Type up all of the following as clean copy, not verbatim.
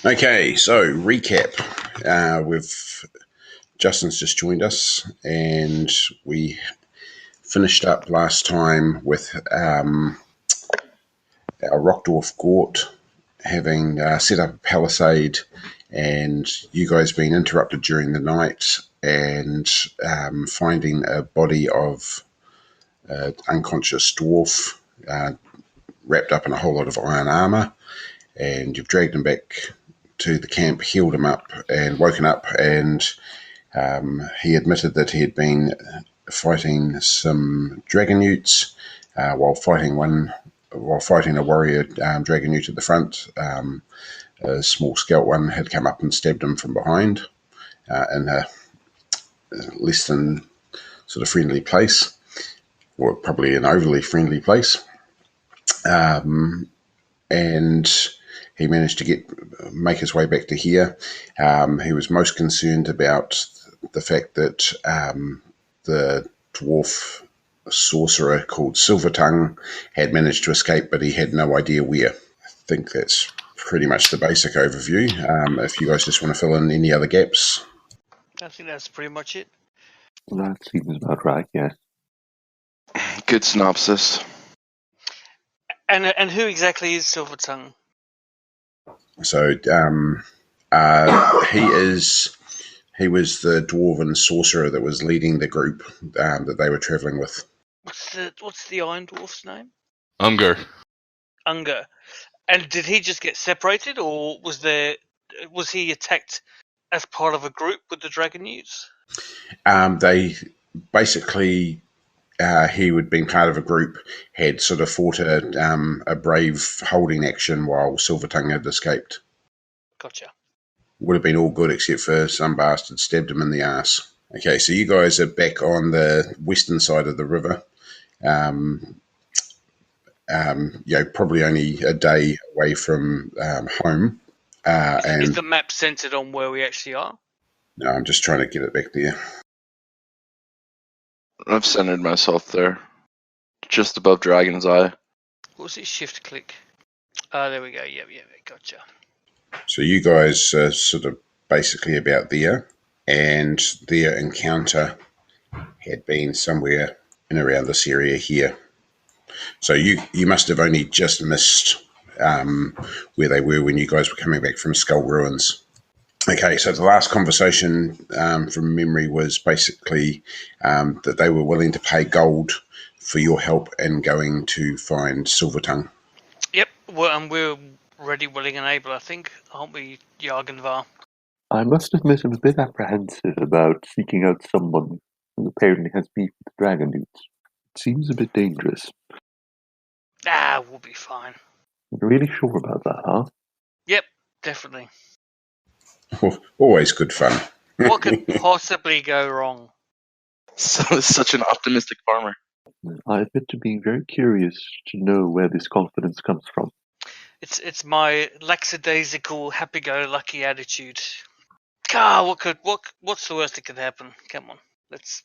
Okay, so recap. Justin's just joined us, and we finished up last time with our rock dwarf Gort having set up a palisade, and you guys being interrupted during the night and finding a body of unconscious dwarf wrapped up in a whole lot of iron armor, and you've dragged him back to the camp, healed him up, and woken up, and he admitted that he had been fighting some dragon newts while fighting a warrior dragon newt at the front. A small scout one had come up and stabbed him from behind in a less than sort of friendly place, or probably an overly friendly place. And he managed to make his way back to here. He was most concerned about the fact that the dwarf sorcerer called Silvertongue had managed to escape, but he had no idea where. I think that's pretty much the basic overview. If you guys just want to fill in any other gaps. I think that's pretty much it. That seems about right, yes. Good synopsis. And who exactly is Silvertongue? So he was the dwarven sorcerer that was leading the group that they were travelling with. What's the Iron Dwarf's name? Umgar. Umgar. And did he just get separated, or was he attacked as part of a group with the dragon newts? They basically, he had been part of a group, had sort of fought a brave holding action while Silvertongue had escaped. Gotcha. Would have been all good except for some bastard stabbed him in the ass. Okay, so you guys are back on the western side of the river. Probably only a day away from home. Is the map centered on where we actually are? No, I'm just trying to get it back there. I've centered myself there, just above Dragon's Eye. What was it? Shift click. There we go. Yeah, gotcha. So you guys are sort of basically about there, and their encounter had been somewhere in around this area here. So you must have only just missed where they were when you guys were coming back from Skull Ruins. Okay, so the last conversation from memory was basically that they were willing to pay gold for your help in going to find Silvertongue. Yep, and we're ready, willing and able, I think, aren't we, Jarganvar? I must admit I'm a bit apprehensive about seeking out someone who apparently has beef with dragon newts. It seems a bit dangerous. We'll be fine. You're really sure about that, huh? Yep, definitely. Always good fun. What could possibly go wrong? Such an optimistic farmer. I admit to being very curious to know where this confidence comes from. It's my lackadaisical, happy-go-lucky attitude. What's the worst that could happen? Come on, let's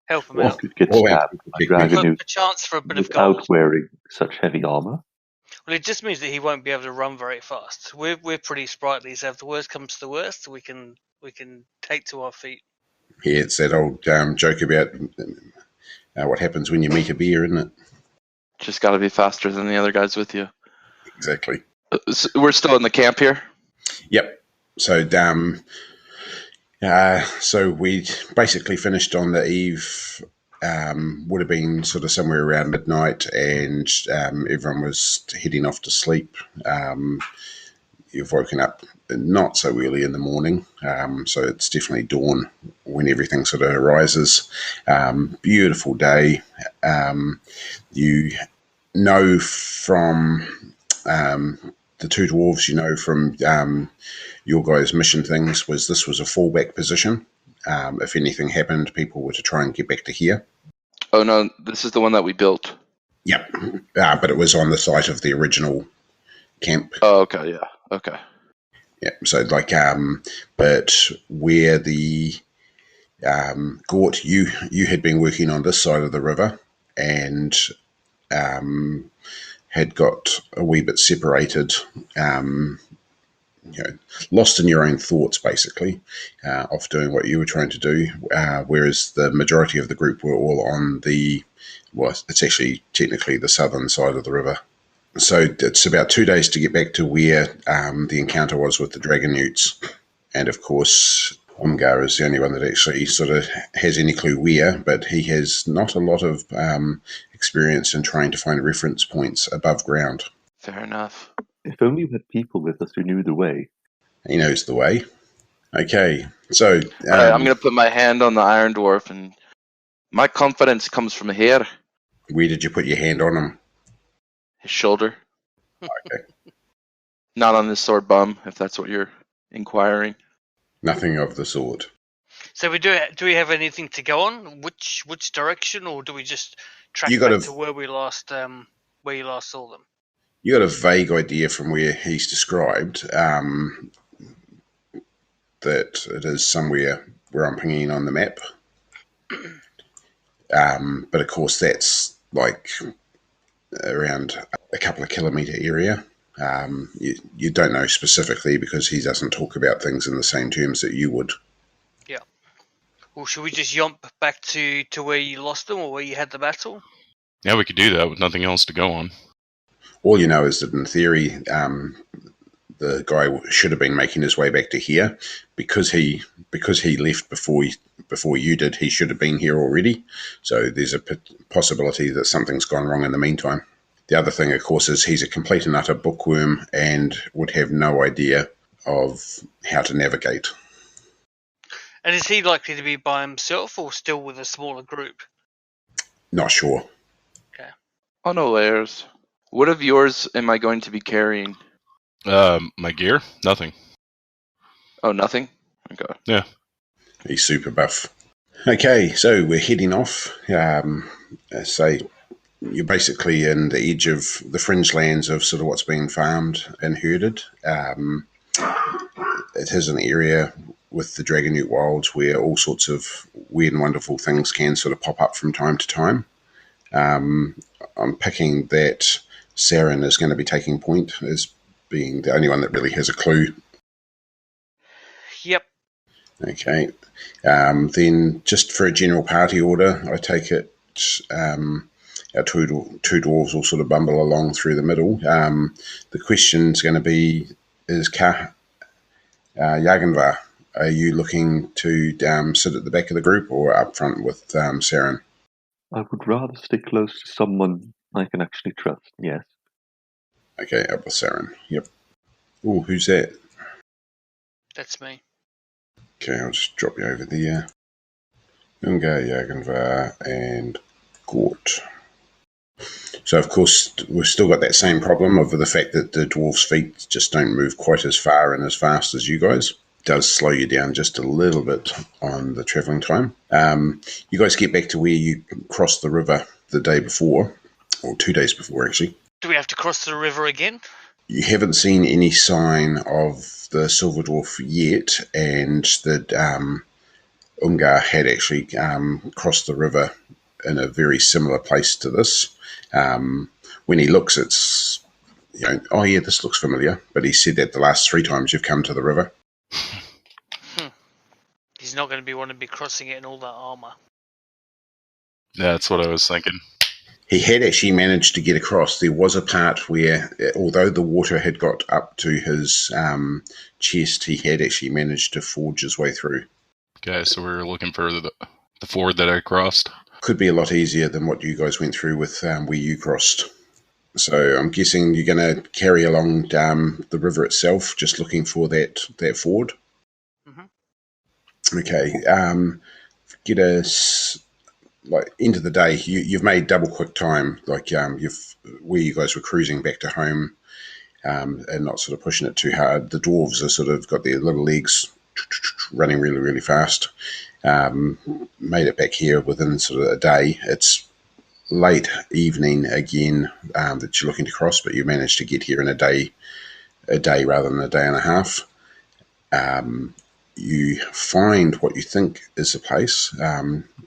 help him out. Could get stabbed by dragon newts a chance for a bit of without gold. wearing such heavy armor. Well, it just means that he won't be able to run very fast. We're pretty sprightly, so if the worst comes to the worst, we can take to our feet. Yeah, it's that old joke about what happens when you meet a bear, isn't it? Just got to be faster than the other guys with you. Exactly. So we're still in the camp here? Yep. So so we basically finished on the eve. Would have been sort of somewhere around midnight, and everyone was heading off to sleep. You've woken up not so early in the morning, so it's definitely dawn when everything sort of arises. Beautiful day. You know from the two dwarves, you know from your guys' mission things, this was a fallback position. If anything happened, people were to try and get back to here. Oh no, this is the one that we built. Yep, but it was on the site of the original camp. Oh, okay, yeah, okay. Yeah, so but where the Gort, you had been working on this side of the river, and had got a wee bit separated lost in your own thoughts, basically, of doing what you were trying to do, whereas the majority of the group were all on it's actually technically the southern side of the river. So it's about 2 days to get back to where the encounter was with the dragon newts. And of course, Umgar is the only one that actually sort of has any clue where, but he has not a lot of experience in trying to find reference points above ground. Fair enough. If only we had people with us who knew the way. He knows the way. Okay, so... Alright, I'm going to put my hand on the Iron Dwarf, and my confidence comes from here. Where did you put your hand on him? His shoulder. Okay. Not on his sword bum, if that's what you're inquiring. Nothing of the sort. So do we have anything to go on? Which direction, or do we just track You back gotta- to where we last where you last saw them? You got a vague idea from where he's described that it is somewhere where I'm pinging on the map. But of course that's like around a couple of kilometre area. You don't know specifically because he doesn't talk about things in the same terms that you would. Yeah. Well, should we just jump back to where you lost them or where you had the battle? Yeah, we could do that with nothing else to go on. All you know is that in theory, the guy should have been making his way back to here because he left before you did. He should have been here already. So there's a possibility that something's gone wrong in the meantime. The other thing, of course, is he's a complete and utter bookworm and would have no idea of how to navigate. And is he likely to be by himself or still with a smaller group? Not sure. Okay. Unawares. What of yours am I going to be carrying? My gear? Nothing. Oh, nothing? Okay. He's super buff. Okay, so we're heading off. Say you're basically in the edge of the fringe lands of sort of what's being farmed and herded. It is an area with the Dragon Newt Wilds where all sorts of weird and wonderful things can sort of pop up from time to time. I'm picking that Saran is going to be taking point as being the only one that really has a clue. Yep. Okay. Then just for a general party order, I take it our two dwarves will sort of bumble along through the middle. The question's going to be, is Jarganvar, are you looking to sit at the back of the group or up front with Saran? I would rather stay close to someone I can actually trust, yes. Okay, up with Saran. Yep. Oh, who's that? That's me. Okay, I'll just drop you over there. Umgar, Jarganvar, and Gort. So, of course, we've still got that same problem of the fact that the dwarf's feet just don't move quite as far and as fast as you guys. It does slow you down just a little bit on the travelling time. You guys get back to where you crossed the river the day before, or 2 days before, actually. Do we have to cross the river again? You haven't seen any sign of the Silver Dwarf yet, and that Umgar had actually crossed the river in a very similar place to this. When he looks, it's, oh yeah, this looks familiar, but he said that the last 3 times you've come to the river. He's not going to want to be crossing it in all that armour. Yeah, that's what I was thinking. He had actually managed to get across. There was a part where, although the water had got up to his chest, he had actually managed to forge his way through. Okay, so we're looking for the ford that I crossed. Could be a lot easier than what you guys went through with where you crossed. So I'm guessing you're going to carry along the river itself, just looking for that ford. Mm-hmm. Okay. Get us end of the day. You've made double quick time. Where you guys were cruising back to home, and not sort of pushing it too hard. The dwarves are sort of got their little legs running really, really fast. Made it back here within sort of a day. It's late evening again that you're looking to cross, but you managed to get here in a day rather than a day and a half. You find what you think is the place.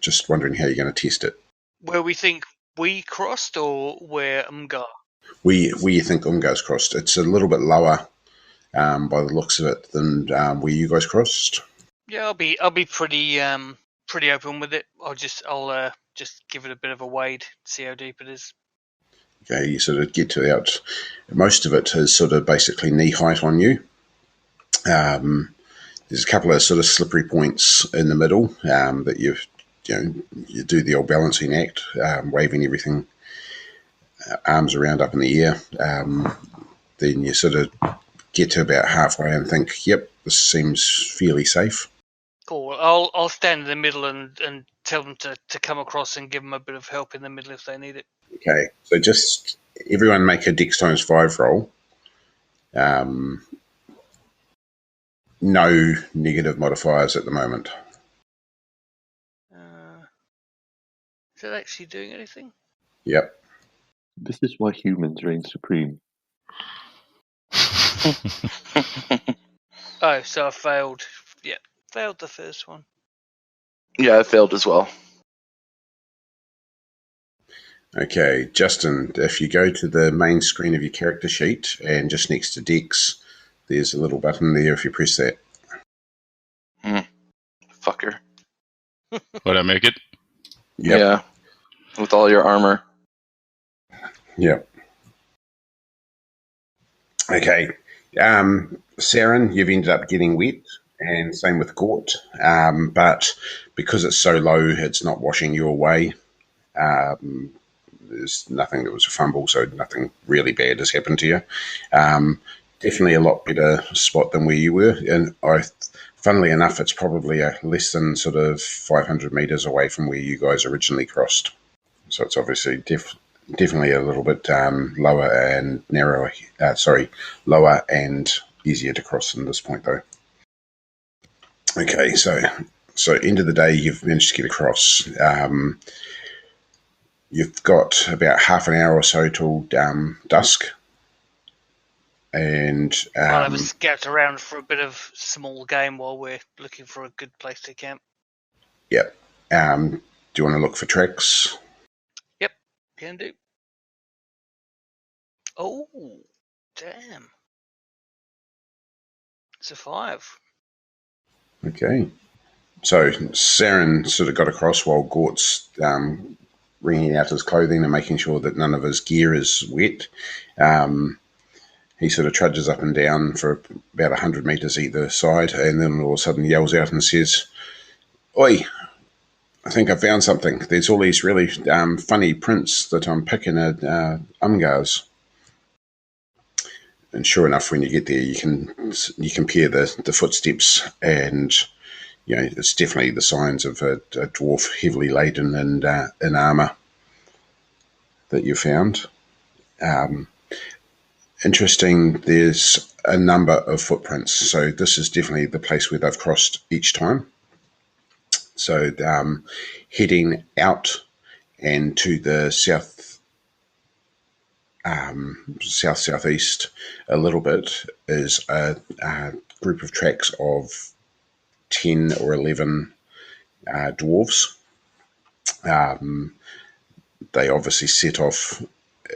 Just wondering how you're going to test it. Where we think we crossed, or where Umgar? Where you think Umgar's crossed. It's a little bit lower by the looks of it, than where you guys crossed. Yeah, I'll be pretty open with it. I'll just give it a bit of a wade, see how deep it is. Okay, you sort of get to out. Most of it is sort of basically knee height on you. There's a couple of sort of slippery points in the middle that you do the old balancing act, waving everything, arms around up in the air. Then you sort of get to about halfway and think, yep, this seems fairly safe. Cool. I'll stand in the middle and tell them to come across and give them a bit of help in the middle if they need it. Okay, so just everyone make a Dex times 5 roll. No negative modifiers at the moment. Is it actually doing anything? Yep. This is why humans reign supreme. Oh, so I failed. Yeah, failed the first one. Yeah, I failed as well. Okay, Justin, if you go to the main screen of your character sheet and just next to Dex, there's a little button there if you press that. Fucker. Would I make it? Yep. Yeah. With all your armor. Yep. Okay. Saran, you've ended up getting wet, and same with Gort. But because it's so low, it's not washing you away. There's nothing that was a fumble, so nothing really bad has happened to you. Definitely a lot better spot than where you were. And funnily enough, it's probably less than sort of 500 metres away from where you guys originally crossed. So it's obviously definitely a little bit lower and narrower. Lower and easier to cross than this point, though. Okay, so end of the day, you've managed to get across. You've got about half an hour or so till dusk. And I'll have a scout around for a bit of small game while we're looking for a good place to camp. Yep. Do you want to look for tracks? Yep, can do. Oh, damn. It's a 5. Okay. So Saran sort of got across while Gort's wringing out his clothing and making sure that none of his gear is wet. He sort of trudges up and down for about 100 metres either side, and then all of a sudden yells out and says, "Oi, I think I found something. There's all these really funny prints that I'm picking at Umgar's." And sure enough, when you get there, you compare the footsteps, and it's definitely the signs of a dwarf heavily laden and in armour that you found. Interesting, there's a number of footprints, so this is definitely the place where they've crossed each time. So heading out and to the southeast a little bit is a group of tracks of 10 or 11 dwarves. They obviously set off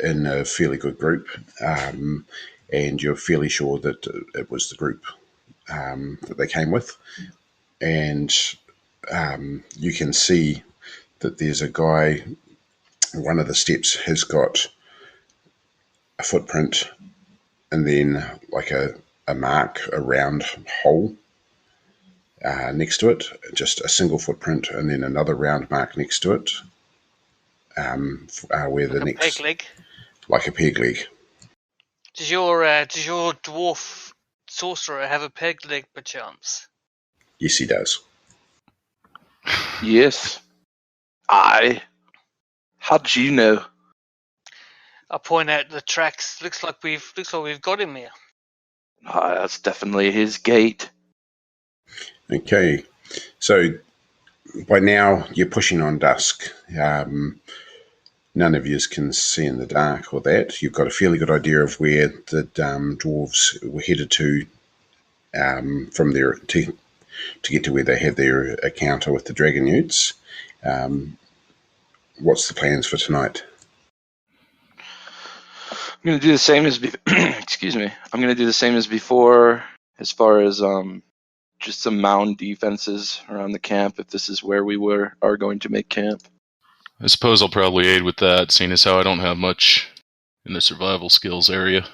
in a fairly good group, and you're fairly sure that it was the group that they came with. And you can see that there's a guy, one of the steps has got a footprint and then like a mark, a round hole next to it, just a single footprint and then another round mark next to it. Where the like next a peg leg. Like a peg leg. Does your dwarf sorcerer have a peg leg perchance? Yes, he does. Yes. How did you know? I point out the tracks. Looks like we've got him here. That's definitely his gate. Okay, so by now you're pushing on dusk. None of you can see in the dark or that. You've got a fairly good idea of where the dwarves were headed to from there to get to where they have their encounter with the dragon newts. What's the plans for tonight? I'm gonna do the same as excuse me. I'm gonna do the same as before, as far as just some mound defenses around the camp. If this is where we are going to make camp. I suppose I'll probably aid with that, seeing as how I don't have much in the survival skills area.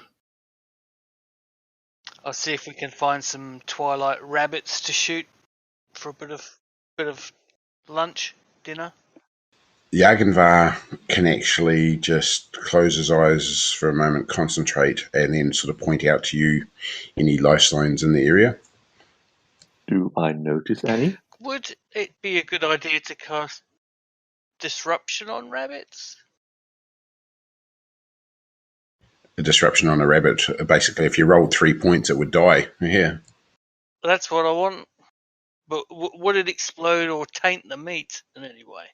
I'll see if we can find some twilight rabbits to shoot for a bit of lunch, dinner. Jarganvar can actually just close his eyes for a moment, concentrate, and then sort of point out to you any life signs in the area. Do I notice any? Would it be a good idea to cast disruption on rabbits? A disruption on a rabbit, basically, if you rolled 3 points, it would die. Yeah. That's what I want. But would it explode or taint the meat in any way?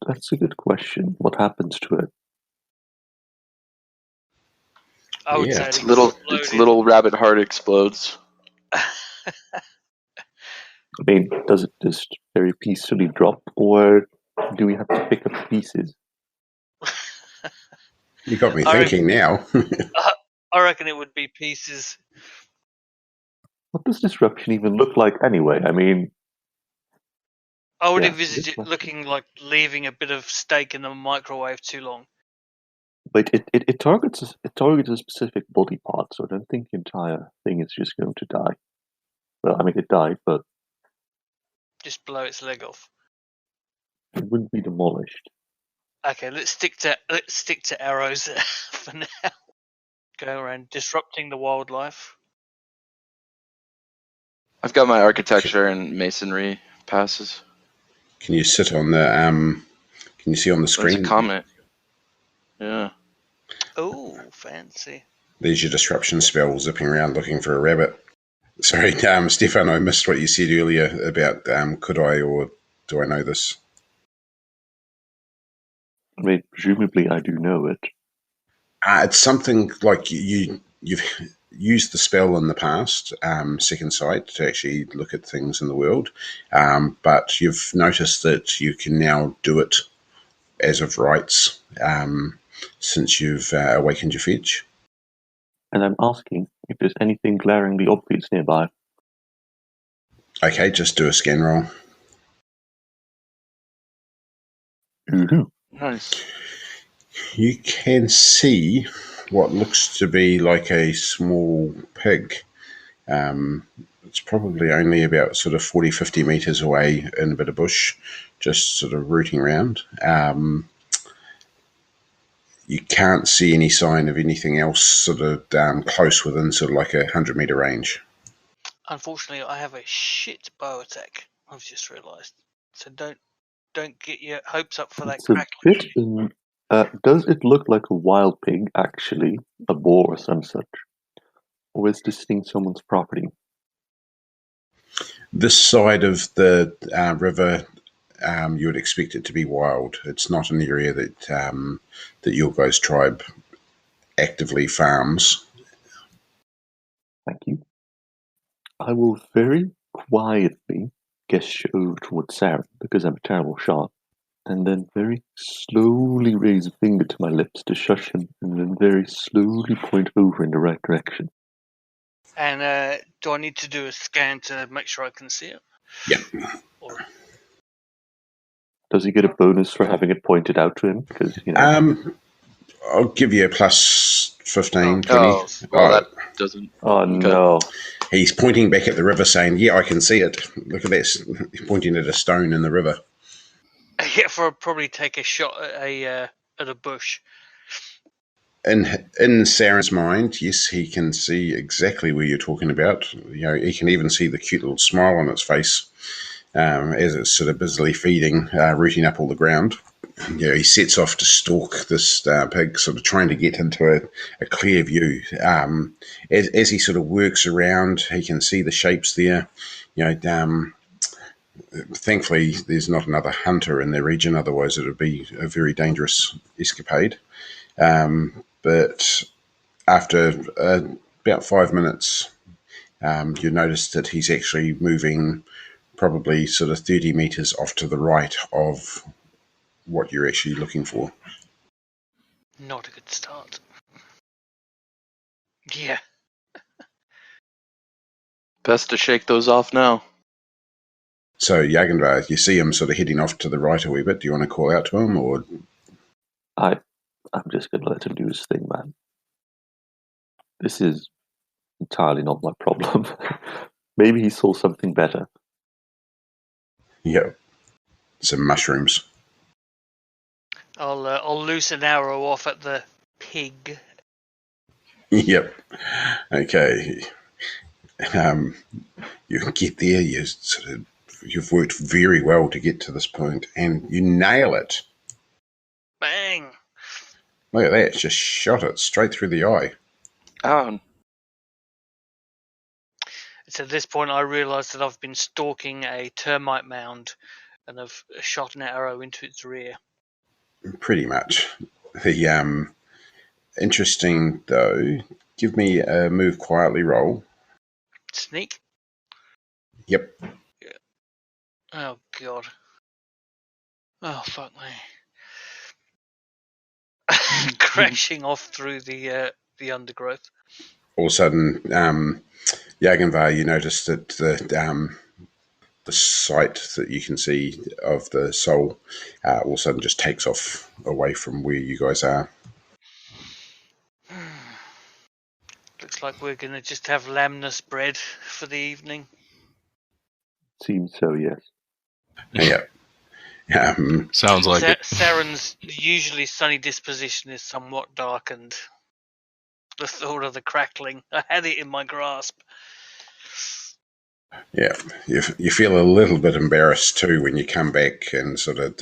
That's a good question. What happens to it? I would Yeah, say Its little rabbit heart explodes. I mean, does it just very peacefully drop, or do we have to pick up pieces? You got me thinking now. I reckon it would be pieces. What does disruption even look like anyway? I mean, I would Yeah, envisage good it question. looking like leaving a bit of steak in the microwave too long. but it targets a specific body part, so I don't think the entire thing is just going to die. Well, I mean, it died, but Just blow its leg off. it wouldn't be demolished. Okay, let's stick to arrows for now. Go around disrupting the wildlife. I've got my architecture and masonry passes. Can you sit on the? Can you see on the There's screen? a comment. Yeah. Oh, fancy. There's your disruption spell, zipping around looking for a rabbit. Sorry, Stefan, I missed what you said earlier about could I or do I know this? I mean, presumably I do know it. It's something like you've used the spell in the past, Second Sight, to actually look at things in the world, but you've noticed that you can now do it as of rights since you've awakened your fetch. And I'm asking if there's anything glaringly obvious nearby. Okay, just do a scan roll. Mm-hmm. Nice. You can see what looks to be like a small pig. It's probably only about sort of 40, 50 metres away in a bit of bush, just sort of rooting around. You can't see any sign of anything else sort of close within sort of like 100-metre range. Unfortunately, I have a shit bow attack. I've just realised. So don't get your hopes up for that It's a crackling. bit in... does it look like a wild pig, actually? A boar or some such? Or is this thing someone's property? This side of the river, you would expect it to be wild. It's not an area that that your guys' tribe actively farms. Thank you. I will very quietly gesture over towards Saran, because I'm a terrible shot, and then very slowly raise a finger to my lips to shush him, and then very slowly point over in the right direction. And do I need to do a scan to make sure I can see it? Yeah. Or Does he get a bonus for having it pointed out to him? Because, you know... I'll give you a plus 15, 20. Oh, well, that doesn't. Oh, no. He's pointing back at the river saying, yeah, I can see it. Look at this. He's pointing at a stone in the river. yeah, for probably take a shot at a bush. In Saran's mind, yes, he can see exactly where you're talking about. You know, he can even see the cute little smile on its face as it's sort of busily feeding, rooting up all the ground. You know, he sets off to stalk this pig, sort of trying to get into a clear view. As he sort of works around, he can see the shapes there. You know, thankfully, there's not another hunter in the region, otherwise it would be a very dangerous escapade. But after about 5 minutes, you notice that he's actually moving probably sort of 30 metres off to the right of what you're actually looking for. Not a good start. Yeah. Best to shake those off now. So, Jarganvar, you see him sort of heading off to the right a wee bit. Do you want to call out to him, or...? I'm just going to let him do his thing, man. This is entirely not my problem. Maybe he saw something better. Yeah, some mushrooms. I'll loose an arrow off at the pig. Yep. Okay. You get there. You've worked very well to get to this point, and you nail it. Bang! Look at that! Just shot it straight through the eye. Oh, It's at this point I realise that I've been stalking a termite mound, and I've shot an arrow into its rear. Pretty much. The interesting though. Give me a move quietly roll. Sneak? Yep. Oh god. Oh fuck me. Crashing off through the undergrowth. All of a sudden, Jarganvar, you notice that the sight that you can see of the soul all of a sudden just takes off away from where you guys are. Looks like we're going to just have lamnus bread for the evening. Seems so, yes. Yeah. Sounds like it. Saren's usually sunny disposition is somewhat darkened. The thought of the crackling, I had it in my grasp. Yeah, you feel a little bit embarrassed too when you come back and sort of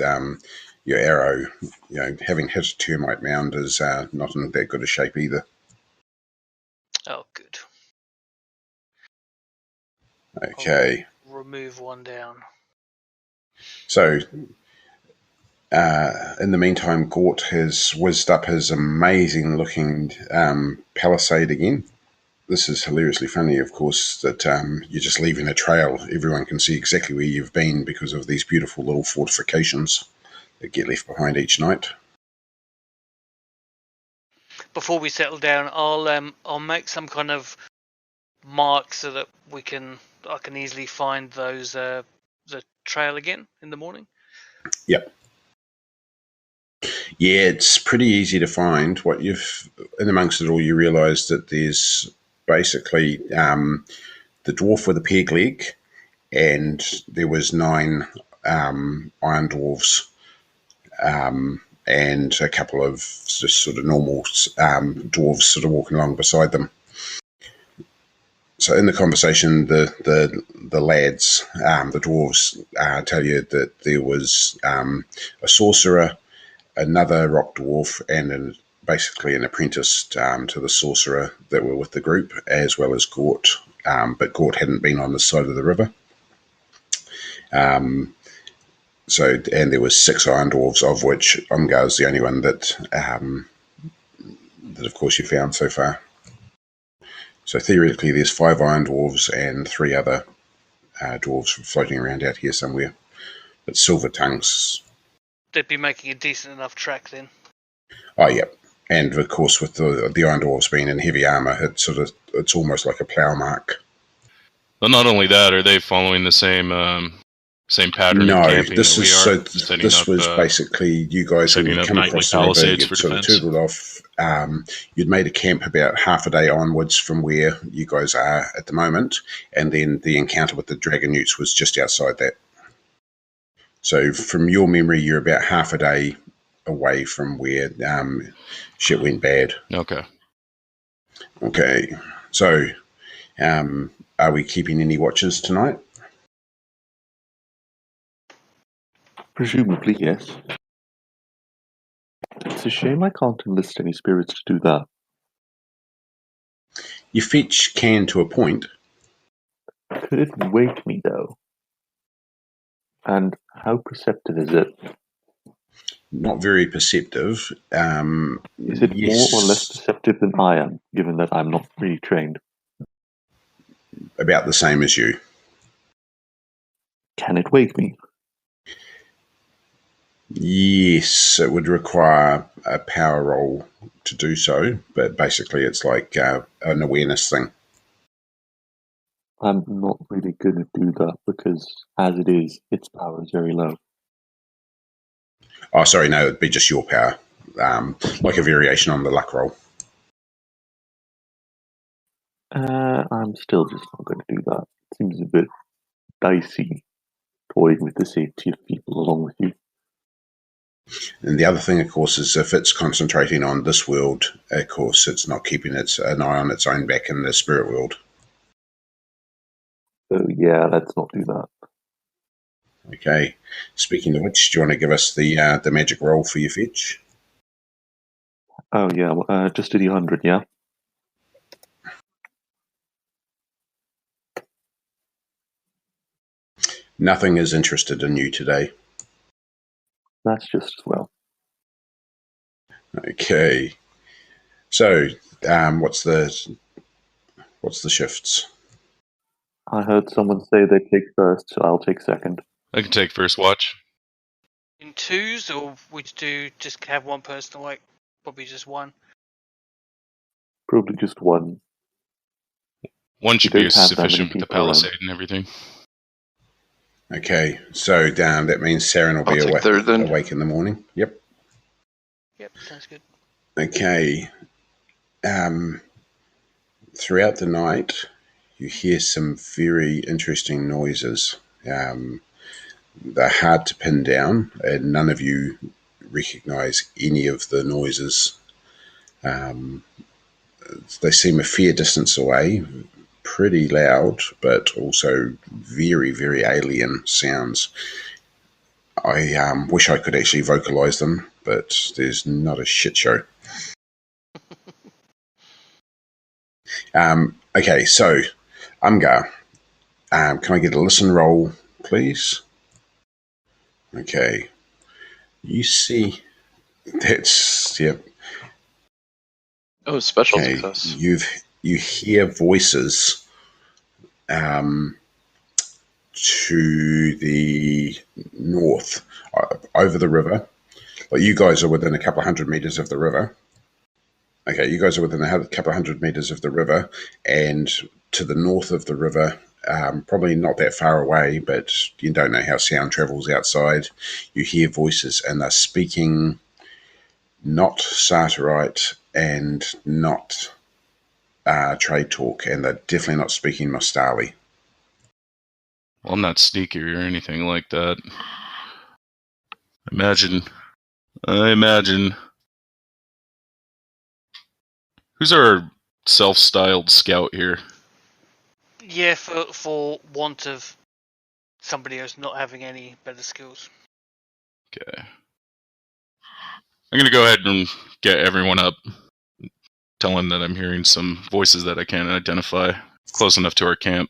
your arrow, having hit a termite mound is not in that good a shape either. Oh, good. Okay. I'll remove one down. So, in the meantime, Gort has whizzed up his amazing-looking palisade again. This is hilariously funny, of course, that you're just leaving a trail. Everyone can see exactly where you've been because of these beautiful little fortifications that get left behind each night. Before we settle down, I'll make some kind of mark so that I can easily find those the trail again in the morning. Yep. Yeah, it's pretty easy to find. What you've in amongst it all, you realise that there's basically the dwarf with a peg leg, and there was 9 iron dwarves, and a couple of just sort of normal dwarves sort of walking along beside them. So in the conversation, the lads, the dwarves, tell you that there was a sorcerer, another rock dwarf, and basically an apprentice to the sorcerer that were with the group, as well as Gort. But Gort hadn't been on this side of the river. And there was 6 iron dwarves, of which Umgar is the only one that of course you found so far. So theoretically, there's 5 iron dwarves and 3 other dwarves floating around out here somewhere. But silver tongues. They'd be making a decent enough track then. Oh, yeah. And of course, with the iron dwarves being in heavy armor, it's almost like a plow mark. But not only that, are they following the same pattern No, of camping this that we is are? this was basically you guys had come across the river, you'd sort of turtled off. You'd made a camp about half a day onwards from where you guys are at the moment, and then the encounter with the dragon newts was just outside that. So from your memory, you're about half a day away from where shit went bad. Okay. Okay. So are we keeping any watches tonight? Presumably, yes. It's a shame I can't enlist any spirits to do that. You fetch can to a point. Could it wake me, though? And how perceptive is it? Not very perceptive. Is it yes, more or less perceptive than I am, given that I'm not really trained? About the same as you. Can it wake me? Yes, it would require a power roll to do so, but basically it's like an awareness thing. I'm not really going to do that because, as it is, its power is very low. Oh, sorry, no, it'd be just your power, like a variation on the luck roll. I'm still just not going to do that. It seems a bit dicey, toying with the safety of people along with you. And the other thing, of course, is if it's concentrating on this world, of course, it's not keeping an eye on its own back in the spirit world. So yeah, let's not do that. Okay. Speaking of which, do you want to give us the magic roll for your fetch? Oh yeah, just do the 100, yeah? Nothing is interested in you today. That's just as well. Okay. So, what's the shifts? I heard someone say they take first, so I'll take second. I can take first watch. In twos, or would you do just have one person, like probably just one? Probably just one. One should don't be have that many sufficient with the people around. palisade and everything. Okay, so that means Saran will be I'll take third, then. awake in the morning. Yep. Yep, sounds good. Okay. Throughout the night, you hear some very interesting noises. They're hard to pin down, and none of you recognize any of the noises. They seem a fair distance away, pretty loud, but also very, very alien sounds. I wish I could actually vocalize them, but there's not a shit show. Okay, so Umgar, can I get a listen roll, please? Okay, you see, that's yep. Oh, special Okay, success. you hear voices to the north, over the river. Like, you guys are within a couple of 100 meters of the river. Okay, you guys are within a couple of 100 meters of the river, and to the north of the river, probably not that far away, but you don't know how sound travels outside. You hear voices, and they're speaking not Sartarite and not trade talk, and they're definitely not speaking Mostali. Well, I'm not sneaky or anything like that. I imagine. Who's our self-styled scout here? Yeah, for want of somebody else not having any better skills. Okay. I'm going to go ahead and get everyone up. Tell them that I'm hearing some voices that I can't identify close enough to our camp.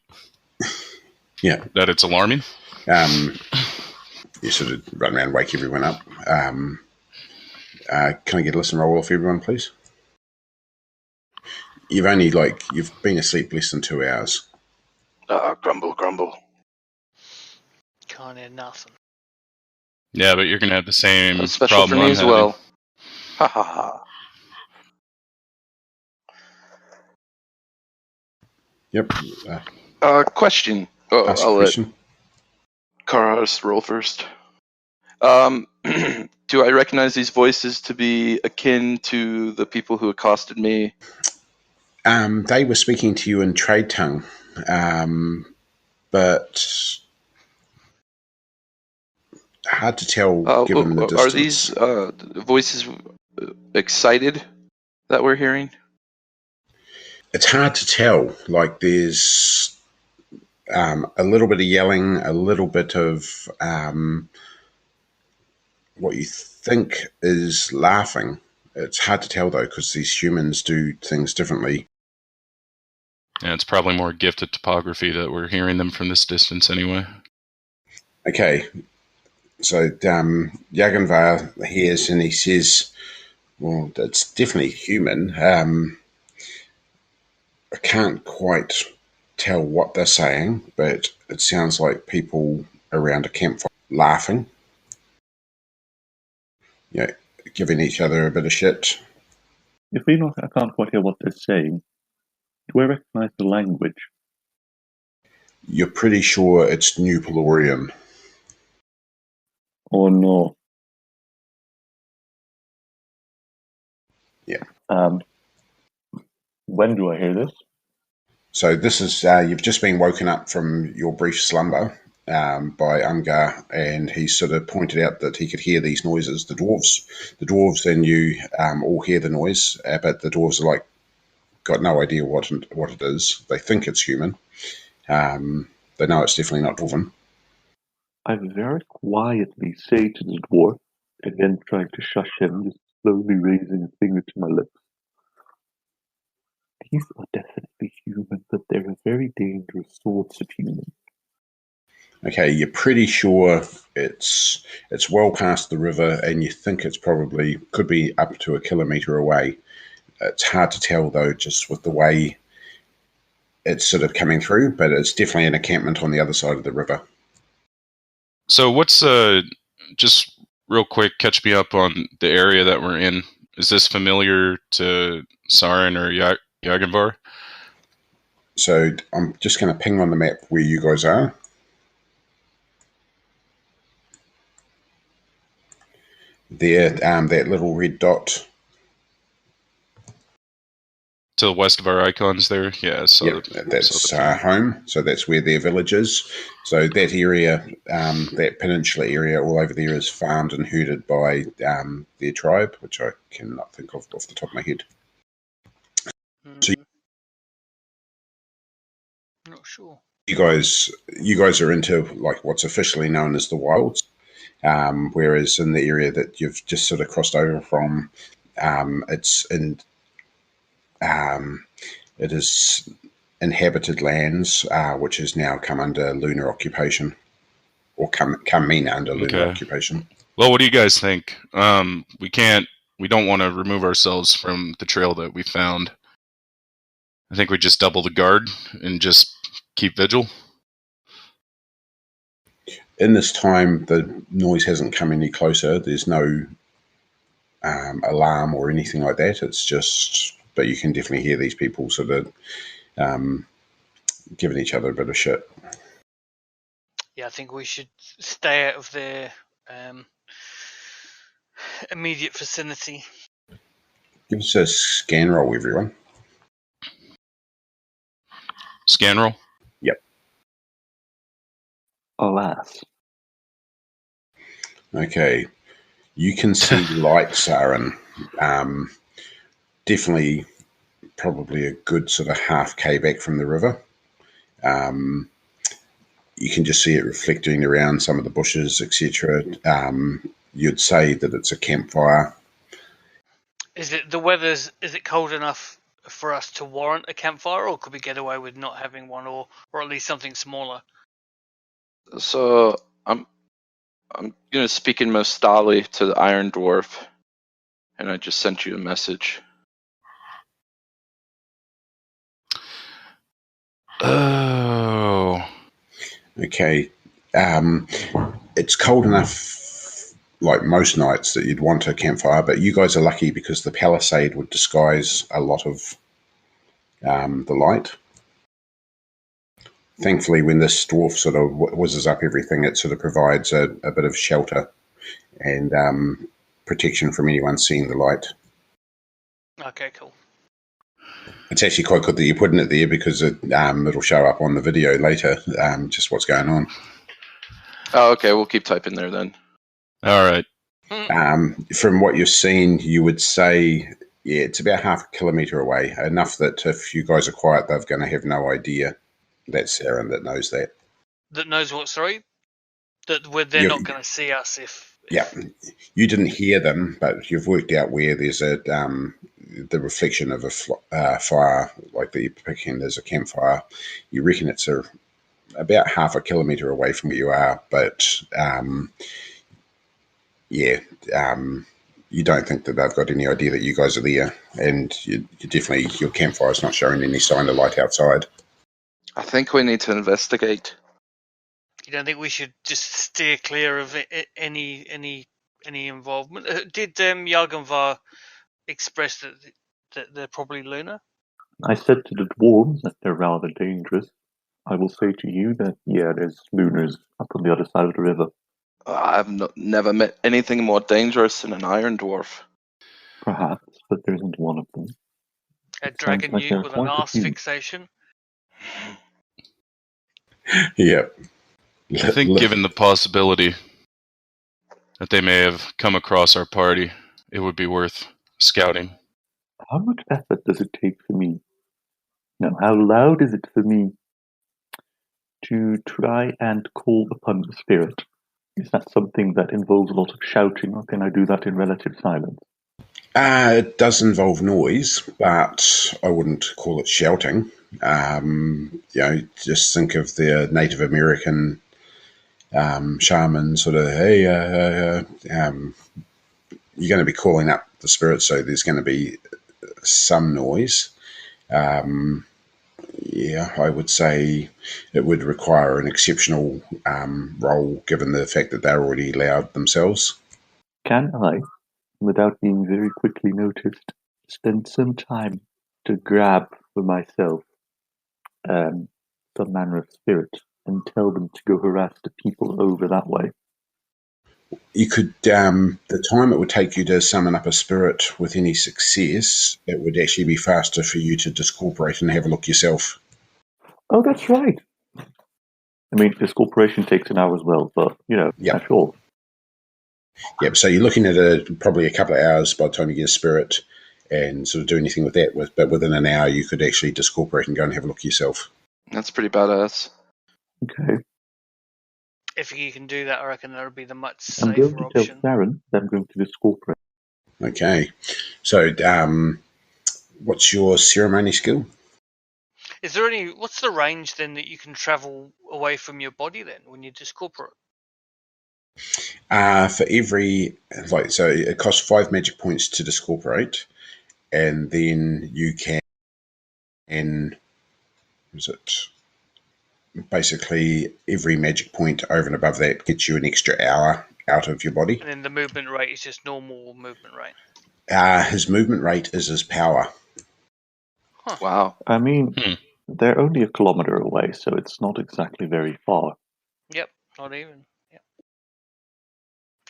Yeah. That it's alarming. You sort of run around and wake everyone up. Can I get a listen roll off everyone, please? You've been asleep less than 2 hours. Grumble, grumble. Can't hear nothing. Yeah, but you're going to have the same That's special problem for me I'm as having. well. Ha ha ha. Yep. Question. Ask I'll a question. let Karas roll first. Do I recognize these voices to be akin to the people who accosted me? They were speaking to you in trade tongue, but hard to tell given the distance. Are these voices excited that we're hearing? It's hard to tell. Like, there's a little bit of yelling, a little bit of what you think is laughing. It's hard to tell, though, because these humans do things differently. Yeah, it's probably more gifted topography that we're hearing them from this distance anyway. Okay, so Jarganvar hears and he says, well, it's definitely human. I can't quite tell what they're saying, but it sounds like people around a campfire laughing. you know, giving each other a bit of shit. If we not, I can't quite hear what they're saying. Do I recognize the language? You're pretty sure it's New Pelorian. Oh no. Yeah. When do I hear this? So this is you've just been woken up from your brief slumber by Umgar, and he sort of pointed out that he could hear these noises. The dwarves, and you all hear the noise, but the dwarves are like got no idea what it is. They think it's human. They know it's definitely not Dwarven. I very quietly say to the dwarf, again trying to shush him, just slowly raising a finger to my lips. These are definitely human, but they're a very dangerous sorts of human. Okay, you're pretty sure it's well past the river, and you think it's probably could be up to 1 kilometre away. It's hard to tell though, just with the way it's sort of coming through, but it's definitely an encampment on the other side of the river. So what's just real quick, catch me up on the area that we're in. Is this familiar to Saran or Jarganvar? So I'm just going to ping on the map where you guys are. There, that little red dot. To the west of our icons there? Yeah, so that's home. So that's where their village is. So that area, that peninsula area all over there is farmed and herded by their tribe, which I cannot think of off the top of my head. So not sure. You guys are into like what's officially known as the wilds, whereas in the area that you've just sort of crossed over from, it's in it is inhabited lands, which has now come under lunar occupation, or come in under lunar occupation. Well, what do you guys think? We don't want to remove ourselves from the trail that we found. I think we just double the guard and just keep vigil. In this time, the noise hasn't come any closer. There's no alarm or anything like that. It's just, but you can definitely hear these people sort of giving each other a bit of shit. Yeah, I think we should stay out of their immediate vicinity. Give us a scan roll, everyone. Scan roll? Yep. Alas. Okay. You can see light, Saran. Definitely probably a good sort of half K back from the river. You can just see it reflecting around some of the bushes, etc. You'd say that it's a campfire. Is it cold enough for us to warrant a campfire, or could we get away with not having one, or at least something smaller? So I'm gonna speak in Mostali to the Iron Dwarf, and I just sent you a message. Oh. Okay. It's cold enough, like most nights, that you'd want a campfire, but you guys are lucky because the palisade would disguise a lot of the light. Thankfully, when this dwarf sort of whizzes up everything, it sort of provides a bit of shelter and protection from anyone seeing the light. Okay, cool. It's actually quite good that you're putting it there because it'll show up on the video later, just what's going on. Oh, okay. We'll keep typing there then. All right. From what you've seen, you would say, yeah, it's about half a kilometre away, enough that if you guys are quiet, they're going to have no idea. That's Saran that knows that. That knows what, sorry? That they're not going to see us if... Yeah, you didn't hear them, but you've worked out where there's the reflection of a fire, like that you're picking as a campfire. You reckon it's about half a kilometre away from where you are, but you don't think that they've got any idea that you guys are there, and you definitely, your campfire's not showing any sign of light outside. I think we need to investigate. You don't think we should just steer clear of any any involvement. Did Jarganvar express that they're probably lunar? I said to the dwarves that they're rather dangerous. I will say to you that, yeah, there's lunars up on the other side of the river. I've never met anything more dangerous than an iron dwarf. Perhaps, but there isn't one of them. A It sounds dragon like there newt are with an quite a arse few. fixation? Yep. I think given the possibility that they may have come across our party, it would be worth scouting. How much effort does it take for me? Now, how loud is it for me to try and call upon the spirit? Is that something that involves a lot of shouting, or can I do that in relative silence? It does involve noise, but I wouldn't call it shouting. Just think of the Native American shaman sort of, hey, you're going to be calling up the spirit, so there's going to be some noise. I would say it would require an exceptional roll, given the fact that they're already loud themselves. Can I, without being very quickly noticed, spend some time to grab for myself some manner of spirit and tell them to go harass the people over that way? You could, the time it would take you to summon up a spirit with any success, it would actually be faster for you to discorporate and have a look yourself. Oh, that's right. I mean, this corporation takes an hour as well, but, Yep. sure. Yep, so you're looking at probably a couple of hours by the time you get a spirit and sort of do anything with that. But within an hour, you could actually discorporate and go and have a look yourself. That's pretty badass. Okay. If you can do that, I reckon that would be the much I'm going safer to option. tell Saran that I'm going to discorporate. Okay. So, what's your ceremony skill? Is there what's the range then that you can travel away from your body then when you discorporate? For every, so it costs 5 magic points to discorporate, and then you can, basically every magic point over and above that gets you an extra hour out of your body. And then the movement rate is just normal movement rate? His movement rate is his power. Huh. Wow. I mean, they're only 1 kilometer away, so it's not exactly very far. Yep, not even. Yep.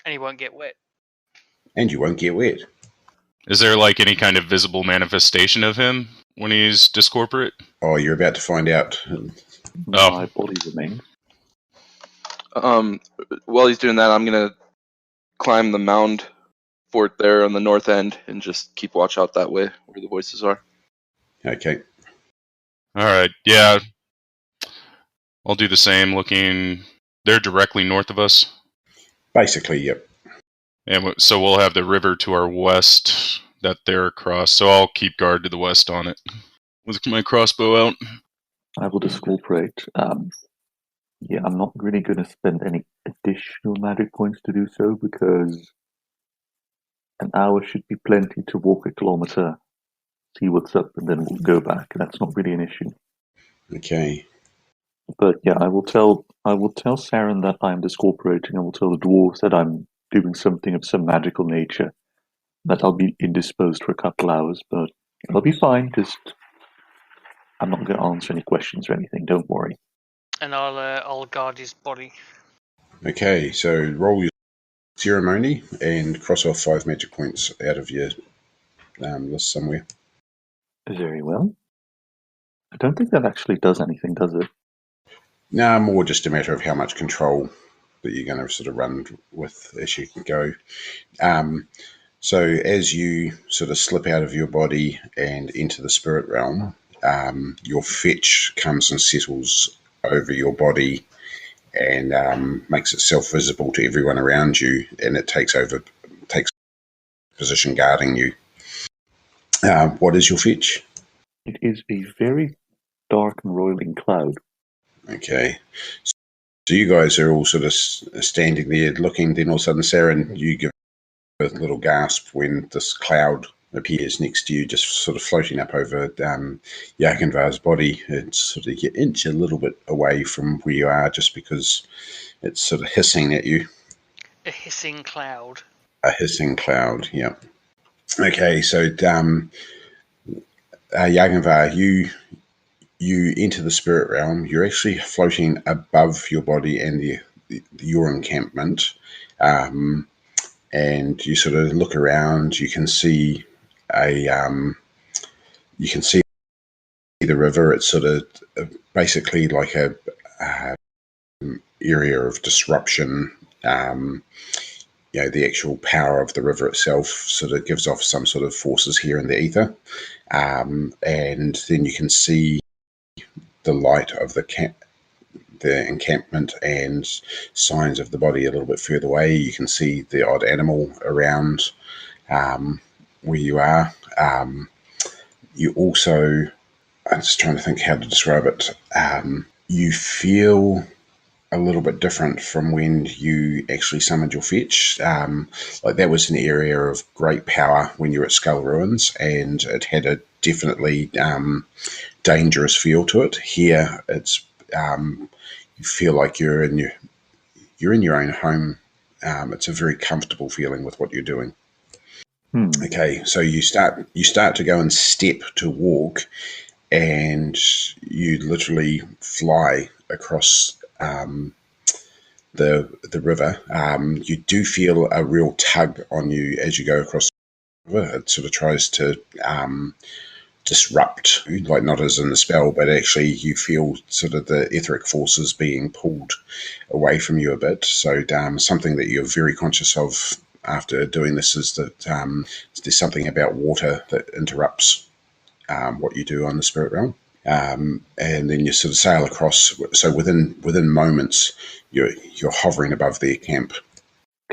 And he won't get wet. And you won't get wet. Is there any kind of visible manifestation of him when he's discorporate? Oh, you're about to find out. My body remains. While he's doing that, I'm gonna climb the mound fort there on the north end and just keep watch out that way where the voices are. Okay. Alright, yeah. I'll do the same, they're directly north of us. Basically, yep. And so we'll have the river to our west that they're across, so I'll keep guard to the west on it with my crossbow out. I will discorporate. I'm not really going to spend any additional magic points to do so, because an hour should be plenty to walk 1 kilometer, see what's up, and then we'll go back. That's not really an issue. Okay. But yeah, I will tell Saran that I'm discorporating. I will tell the dwarves that I'm doing something of some magical nature, that I'll be indisposed for a couple hours, but I'll be fine. I'm not going to answer any questions or anything. Don't worry. And I'll guard his body. Okay, so roll your ceremony and cross off 5 magic points out of your list somewhere. Very well. I don't think that actually does anything, does it? No, more just a matter of how much control that you're going to sort of run with as you can go. So as you sort of slip out of your body and enter the spirit realm, your fetch comes and settles over your body and makes itself visible to everyone around you, and it takes position guarding you. What is your fetch? It is a very dark and roiling cloud. Okay. So you guys are all sort of standing there looking, then all of a sudden, Saran, you give a little gasp when this cloud appears next to you, just sort of floating up over Jarganvar's body. It's sort of you inch a little bit away from where you are just because it's sort of hissing at you. A hissing cloud. A hissing cloud, yeah. Okay, so Jarganvar, you enter the spirit realm. You're actually floating above your body and your encampment, and you sort of look around. You can see the river. It's sort of basically like a area of disruption. The actual power of the river itself sort of gives off some sort of forces here in the ether, and then you can see the light of the encampment and signs of the body a little bit further away. You can see the odd animal around where you are. You also, I'm just trying to think how to describe it. You feel a little bit different from when you actually summoned your fetch. Like that was an area of great power when you were at Skull Ruins, and it had a definitely dangerous feel to it. Here, it's you feel like you're in your own home. It's a very comfortable feeling with what you're doing. Okay, so you start to go and step to walk, and you literally fly across the river. You do feel a real tug on you as you go across the river. It sort of tries to disrupt, like not as in the spell, but actually you feel sort of the etheric forces being pulled away from you a bit. So something that you're very conscious of after doing this is that there's something about water that interrupts what you do on the spirit realm. And then you sort of sail across. So within moments, you're hovering above their camp.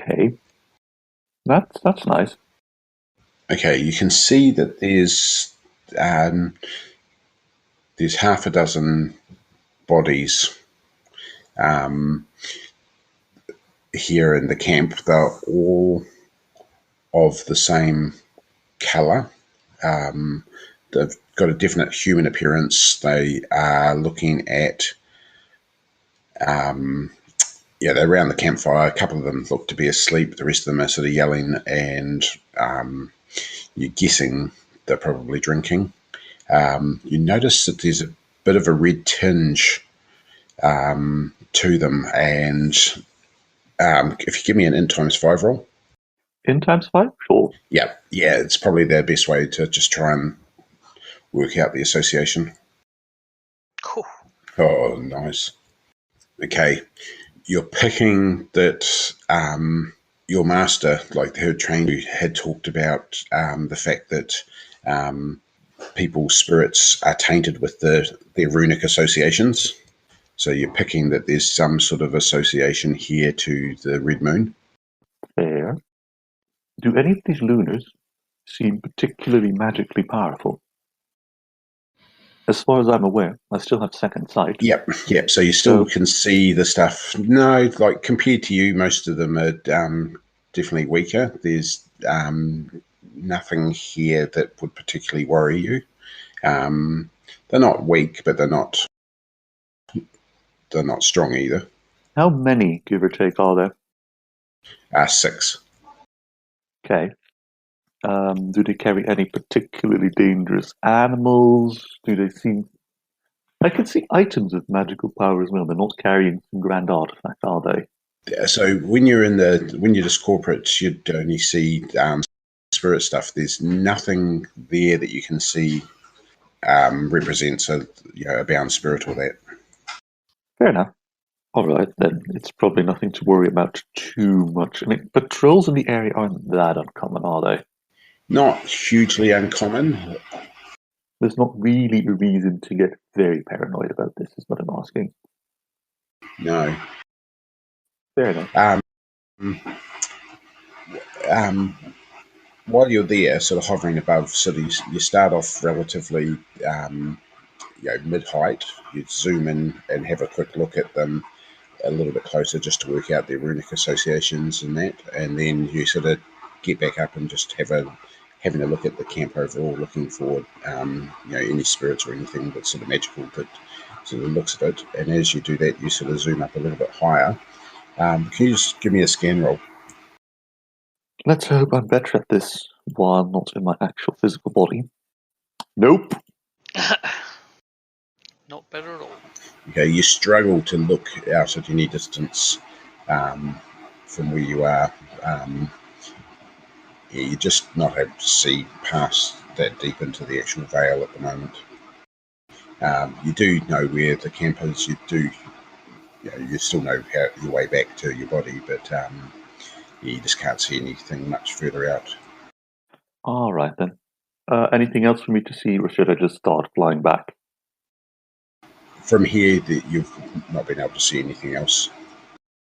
Okay, that's nice. Okay, you can see that there's half a dozen bodies here in the camp. They're all of the same colour. They've got a definite human appearance. They are looking at, they're around the campfire. A couple of them look to be asleep. The rest of them are sort of yelling, and you're guessing they're probably drinking. You notice that there's a bit of a red tinge to them, and if you give me an int times 5 roll. Int times 5? Sure. Yeah, it's probably the best way to just try and work out the association. Cool. Oh, nice. Okay, you're picking that your master, like the herd trainer, had talked about the fact that people's spirits are tainted with their runic associations. So you're picking that there's some sort of association here to the Red Moon. Fair. Do any of these lunars seem particularly magically powerful? As far as I'm aware, I still have second sight. Yep. So you still can see the stuff. No, like compared to you, most of them are definitely weaker. There's nothing here that would particularly worry you. They're not weak, but they're not strong either. How many, give or take, are there? 6. Okay. Do they carry any particularly dangerous animals? Do they seem... I can see items of magical power as well. They're not carrying some grand artifact, are they? Yeah, so when you're just corporate, you'd only see spirit stuff. There's nothing there that you can see represents a bound spirit or that. Fair enough. All right, then. It's probably nothing to worry about too much. I mean, patrols in the area aren't that uncommon, are they? Not hugely uncommon. There's not really a reason to get very paranoid about this, is what I'm asking. No. Fair enough. While you're there, sort of hovering above cities, you start off relatively mid-height. You'd zoom in and have a quick look at them a little bit closer just to work out their runic associations and that, and then you sort of get back up and just having a look at the camp overall, looking for any spirits or anything that's sort of magical that sort of looks at it. And as you do that, you sort of zoom up a little bit higher. Can you just give me a scan roll? Let's hope I'm better at this while not in my actual physical body. Nope. Not better at all. Okay, you struggle to look out at any distance from where you are. You're just not able to see past that deep into the actual vale at the moment. You do know where the camp is. You still know your way back to your body, but you just can't see anything much further out. All right then. Anything else for me to see, or should I just start flying back? From here, you've not been able to see anything else.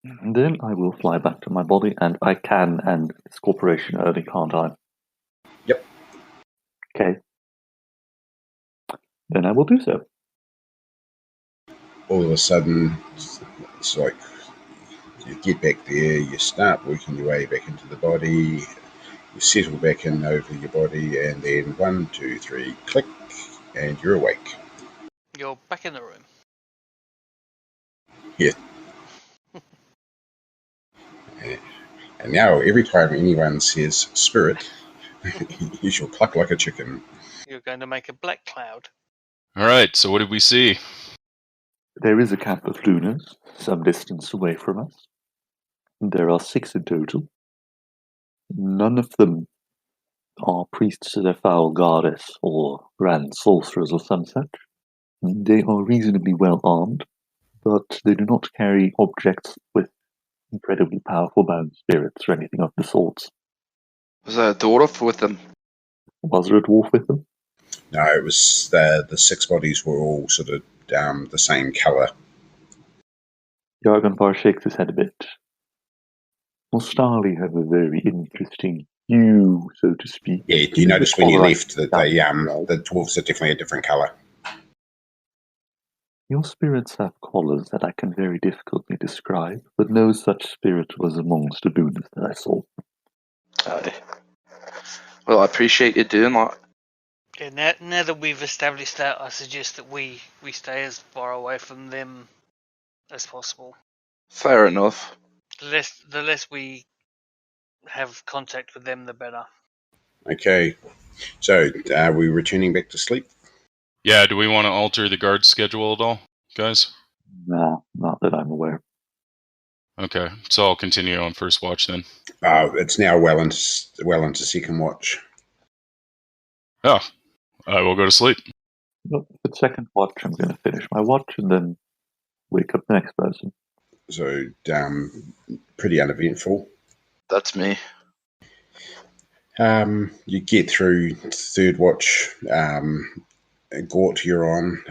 Then I will fly back to my body, and I can end this corporation early, can't I? Yep. Okay. Then I will do so. All of a sudden, it's like you get back there, you start working your way back into the body, you settle back in over your body, and then 1, 2, 3, click, and you're awake. You're back in the room. Yeah. And now, every time anyone says spirit, you shall cluck like a chicken. You're going to make a black cloud. Alright, so what did we see? There is a camp of lunars some distance away from us. There are 6 in total. None of them are priests of the foul goddess or grand sorcerers or some such. They are reasonably well armed, but they do not carry objects with incredibly powerful bound spirits or anything of the sorts. Was there a Dwarf with them? Was there a dwarf with them? No, it was the 6 bodies were all sort of the same colour. Jarganvar shakes his head a bit. Mostali have a very interesting hue, so to speak. Yeah, you notice when you left that the dwarves are definitely a different colour. Your spirits have colours that I can very difficultly describe, but no such spirit was amongst the boons that I saw. Aye. Well, I appreciate you doing that. Yeah, now that we've established that, I suggest that we stay as far away from them as possible. Fair enough. The less we have contact with them, the better. Okay, so are we returning back to sleep? Yeah, do we want to alter the guard schedule at all, guys? Nah, not that I'm aware. Okay, so I'll continue on first watch then. It's now well into second watch. Oh, I will go to sleep. Look, for second watch, I'm going to finish my watch and then wake up the next person. So, pretty uneventful. That's me. You get through third watch. Gort, you're on.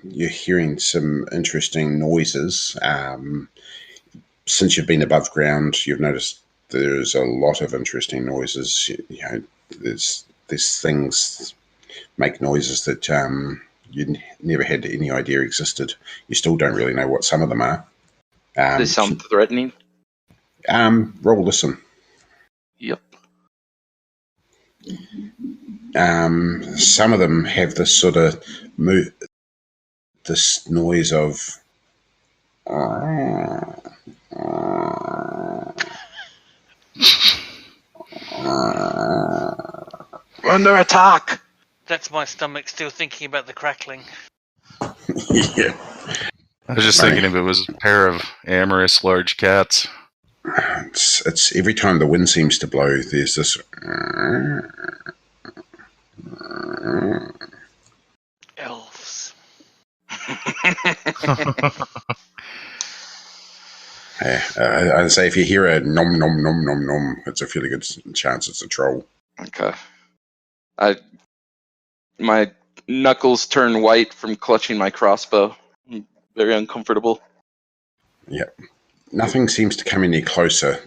You're hearing some interesting noises. Since you've been above ground, you've noticed there's a lot of interesting noises. There's things make noises that you never had any idea existed. You still don't really know what some of them are. They sound threatening. Roll listen. Yep. Some of them have this sort of this noise of We're under attack! That's my stomach still thinking about the crackling. yeah. I was just thinking if it was a pair of amorous large cats. It's every time the wind seems to blow, there's this. Elves. I'd say if you hear a nom nom nom nom nom, it's a fairly good chance it's a troll. Okay. My knuckles turn white from clutching my crossbow. I'm very uncomfortable. Yep. Nothing seems to come any closer.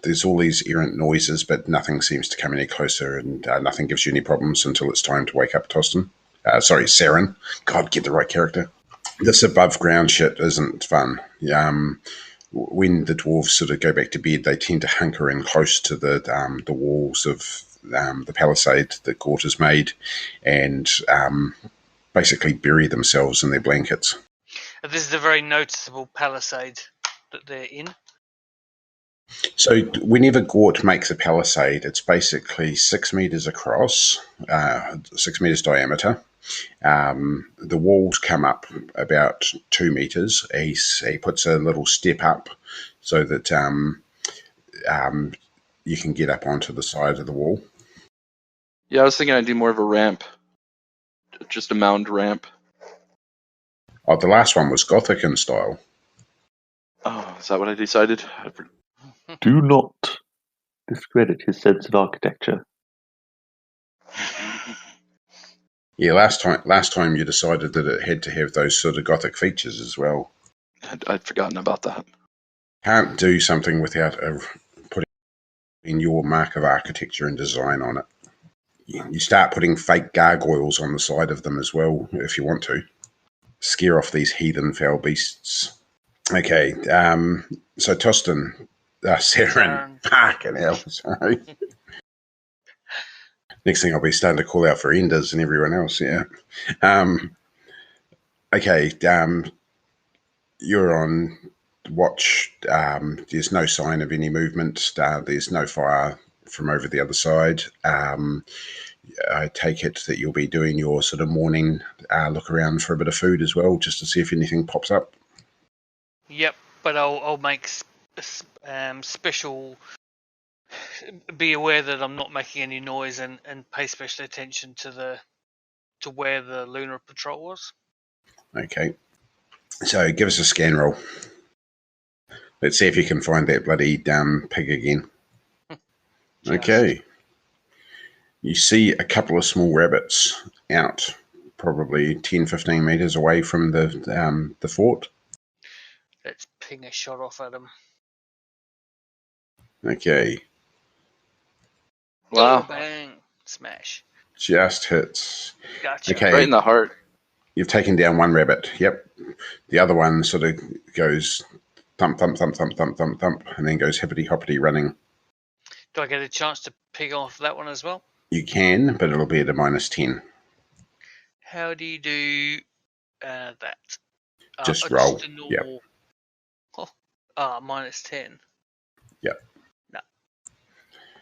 There's all these errant noises, but nothing seems to come any closer, and nothing gives you any problems until it's time to wake up Tostin. Saran. God, get the right character. This above ground shit isn't fun. When the dwarves sort of go back to bed, they tend to hunker in close to the walls of the palisade that Gort has made, and basically bury themselves in their blankets. This is a very noticeable palisade that they're in. So whenever Gort makes a palisade, it's basically 6 meters across, 6 meters diameter. The walls come up about 2 meters. He puts a little step up so that you can get up onto the side of the wall. Yeah, I was thinking I'd do more of a ramp. Just a mound ramp. Oh, the last one was Gothic in style. Oh, is that what I decided? Do not discredit his sense of architecture. Yeah, last time you decided that it had to have those sort of Gothic features as well. I'd forgotten about that. Can't do something without putting in your mark of architecture and design on it. You start putting fake gargoyles on the side of them as well, if you want to. Scare off these heathen foul beasts. Okay, so Tostin, Saran. Fucking hell, sorry. Next thing I'll be starting to call out for Enders and everyone else, yeah. Okay, you're on watch. There's no sign of any movement. There's no fire from over the other side. I take it that you'll be doing your sort of morning look around for a bit of food as well, just to see if anything pops up. Yep, but I'll make special. Be aware that I'm not making any noise and pay special attention to where the lunar patrol was. Okay, so give us a scan roll. Let's see if you can find that bloody pig again. Okay. You see a couple of small rabbits out, probably 10, 15 meters away from the fort. Let's ping a shot off at them. Okay. Wow. Oh, bang. Smash. Just hits. Gotcha. Okay. Right in the heart. You've taken down one rabbit. Yep. The other one sort of goes thump, thump, thump, thump, thump, thump, thump, and then goes hippity-hoppity running. Do I get a chance to ping off that one as well? You can, but it'll be at a -10. How do you do that? Just roll. Just a normal... Yep. Oh, -10. Yep. No.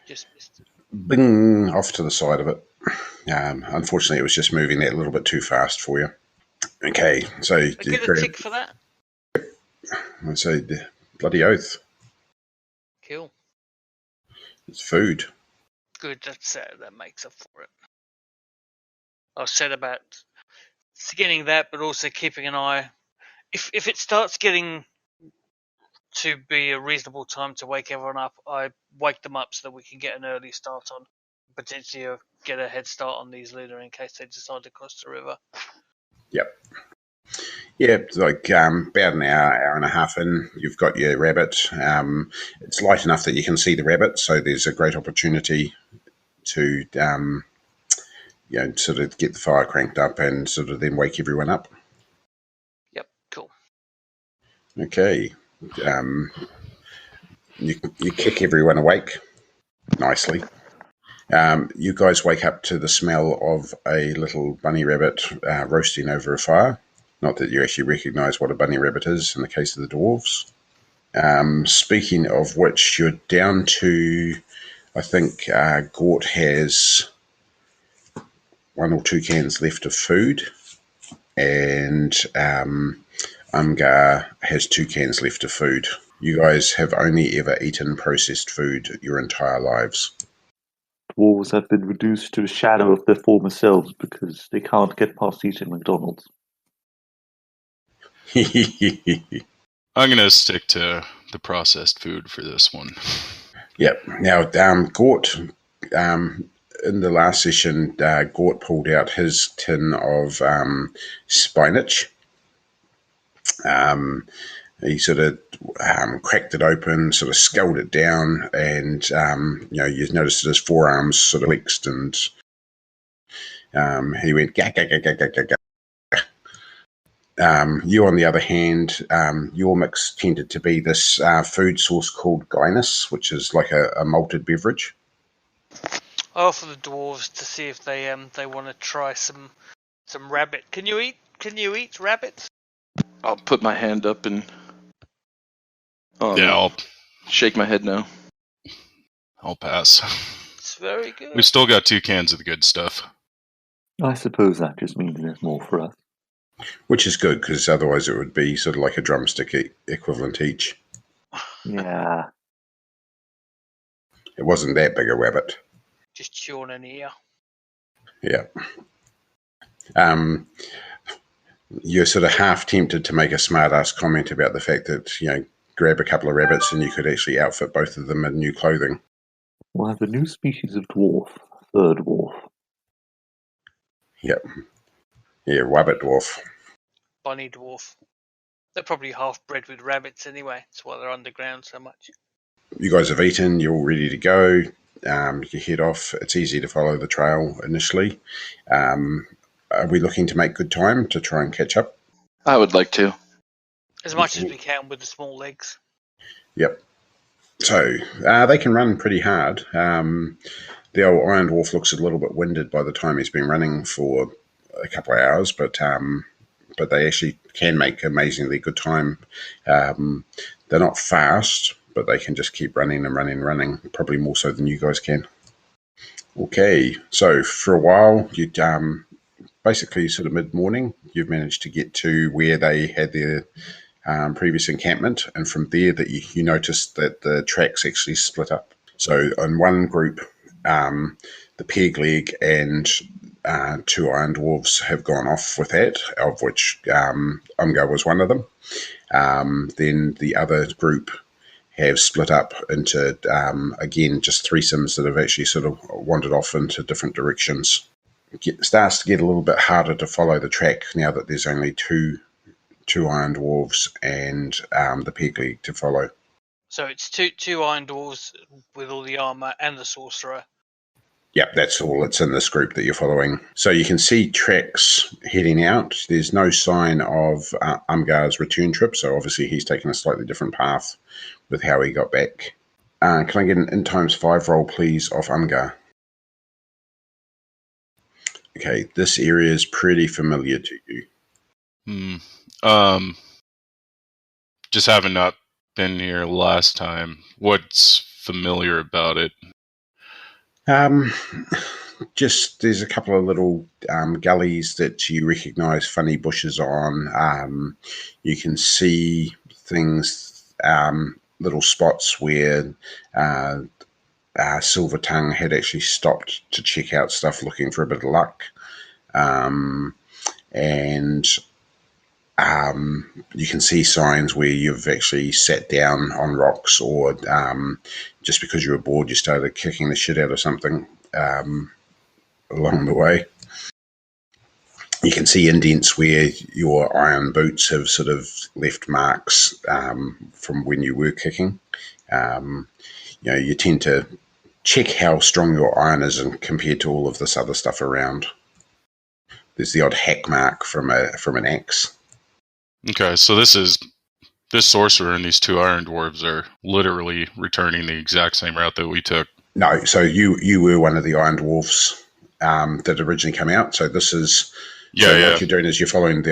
Just missed it. Bing, off to the side of it. Unfortunately, it was just moving that a little bit too fast for you. Okay, so... I get a tick for that? So, bloody oath. Cool. It's food. Good, that makes up for it. I was sad about getting that, but also keeping an eye. If it starts getting to be a reasonable time to wake everyone up, I wake them up so that we can get an early start on, potentially get a head start on these lunar in case they decide to cross the river. Yep. Yeah, like about an hour and a half in, you've got your rabbit. It's light enough that you can see the rabbit, so there's a great opportunity to sort of get the fire cranked up and sort of then wake everyone up. Yep, cool. Okay. You kick everyone awake nicely. You guys wake up to the smell of a little bunny rabbit roasting over a fire. Not that you actually recognise what a bunny rabbit is in the case of the dwarves. Speaking of which, you're down to, I think, Gort has 1 or 2 cans left of food, and Umgar has 2 cans left of food. You guys have only ever eaten processed food your entire lives. Dwarves have been reduced to a shadow of their former selves because they can't get past eating McDonald's. I'm going to stick to the processed food for this one. Yep. Now, Gort, in the last session, Gort pulled out his tin of spinach. He sort of cracked it open, sort of scalded it down, and you noticed that his forearms sort of flexed, and he went gah, gah, gah, gah, gah, gah, gah. You, on the other hand, your mix tended to be this food source called Guinness, which is like a malted beverage. I offer the dwarves to see if they want to try some rabbit. Can you eat rabbits? I'll put my hand up and... Yeah, Shake my head no. I'll pass. It's very good. We've still got 2 cans of the good stuff. I suppose that just means there's more for us. Which is good, because otherwise it would be sort of like a drumstick equivalent each. Yeah. It wasn't that big a rabbit. Just chewing an ear. Yeah. You're sort of half tempted to make a smart-ass comment about the fact that, grab a couple of rabbits and you could actually outfit both of them in new clothing. We'll have a new species of dwarf, third dwarf. Yep. Yeah, rabbit dwarf. Bunny dwarf. They're probably half bred with rabbits anyway. That's why they're underground so much. You guys have eaten. You're all ready to go. You head off. It's easy to follow the trail initially. Are we looking to make good time to try and catch up? I would like to. As much as we can with the small legs. Yep. So they can run pretty hard. The old Iron Dwarf looks a little bit winded by the time he's been running for a couple of hours, but they actually can make amazingly good time. They're not fast, but they can just keep running and running and running, probably more so than you guys can. Okay, so for a while, you basically sort of mid-morning, you've managed to get to where they had their previous encampment, and from there that you noticed that the tracks actually split up. So on one group, the peg leg and 2 Iron Dwarves have gone off with that, of which Umgar was one of them. Then the other group have split up into, again, just threesomes that have actually sort of wandered off into different directions. It starts to get a little bit harder to follow the track now that there's only two Iron Dwarves and the peg leg to follow. So it's two Iron Dwarves with all the armour and the sorcerer. Yep, that's all that's in this group that you're following. So you can see tracks heading out. There's no sign of Umgar's return trip, so obviously he's taken a slightly different path with how he got back. Can I get an in ×5 roll, please, off Umgar? Okay, this area is pretty familiar to you. Just having not been here last time, what's familiar about it? Just there's a couple of little gullies that you recognise funny bushes on. You can see things, little spots where Silver Tongue had actually stopped to check out stuff looking for a bit of luck. And you can see signs where you've actually sat down on rocks, or just because you were bored, you started kicking the shit out of something along the way. You can see indents where your iron boots have sort of left marks from when you were kicking. You tend to check how strong your iron is compared to all of this other stuff around. There's the odd hack mark from an axe. Okay, so this sorcerer and these 2 Iron Dwarves are literally returning the exact same route that we took. No, so you were one of the Iron Dwarfs that originally came out. So this is what you're doing is you're following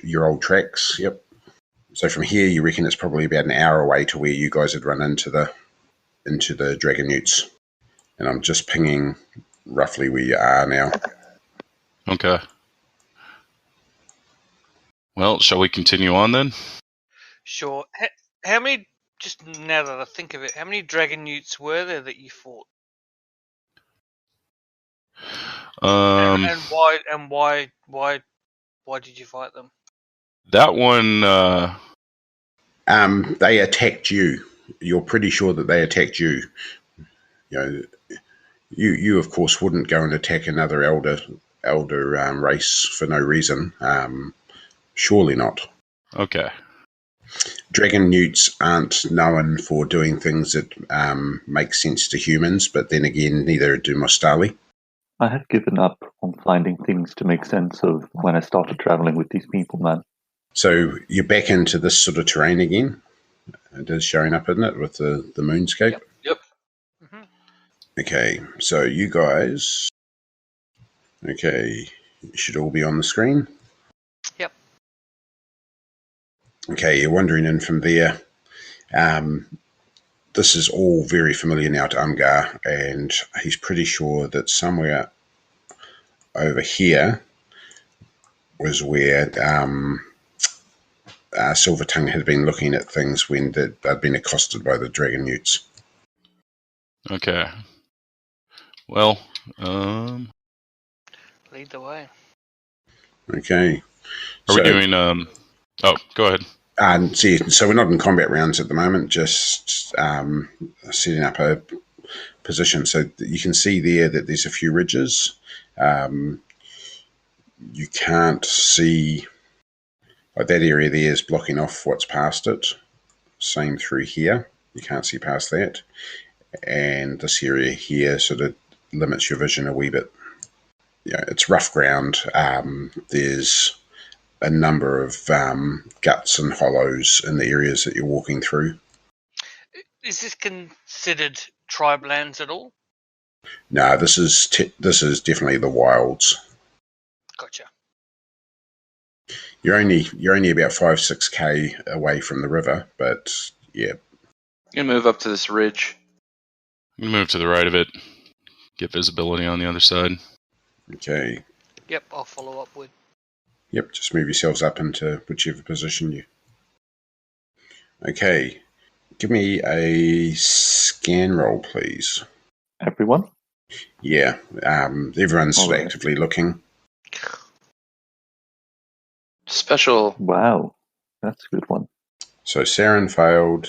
your old tracks. Yep. So from here, you reckon it's probably about an hour away to where you guys had run into the Dragon Newts. And I'm just pinging roughly where you are now. Okay. Well, shall we continue on then? Sure. How many? Just now that I think of it, how many Dragon Newts were there that you fought? And why? And why? Why did you fight them? That one. They attacked you. You're pretty sure that they attacked you. You of course wouldn't go and attack another elder race for no reason. Surely not. Okay. Dragon Newts aren't known for doing things that make sense to humans, but then again, neither do Mostali. I had given up on finding things to make sense of when I started travelling with these people, man. So you're back into this sort of terrain again. It is showing up, isn't it, with the moonscape? Yep. Mm-hmm. Okay, so you guys... Okay, you should all be on the screen. Yep. Okay, you're wandering in from there. this is all very familiar now to Umgar, and he's pretty sure that somewhere over here was where Silvertongue had been looking at things when they'd been accosted by the dragon newts. Okay. Well, Lead the way. Okay. are we doing? Oh, go ahead. So we're not in combat rounds at the moment, just setting up a position. So you can see there that there's a few ridges. You can't see, like that area there is blocking off what's past it. Same through here. You can't see past that. And this area here sort of limits your vision a wee bit. Yeah, it's rough ground. There's a number of guts and hollows in the areas that you're walking through. Is this considered tribe lands at all? No, this is definitely the wilds. Gotcha. You're only about 5-6 km away from the river, but yeah. I'm gonna move up to this ridge. I'm gonna move to the right of it, get visibility on the other side. Okay. Yep, I'll follow up with. Yep, just move yourselves up into whichever position you. Okay. Give me a scan roll, please. Everyone? Yeah, everyone's All right. actively looking. Special. Wow, that's a good one. So Saran failed,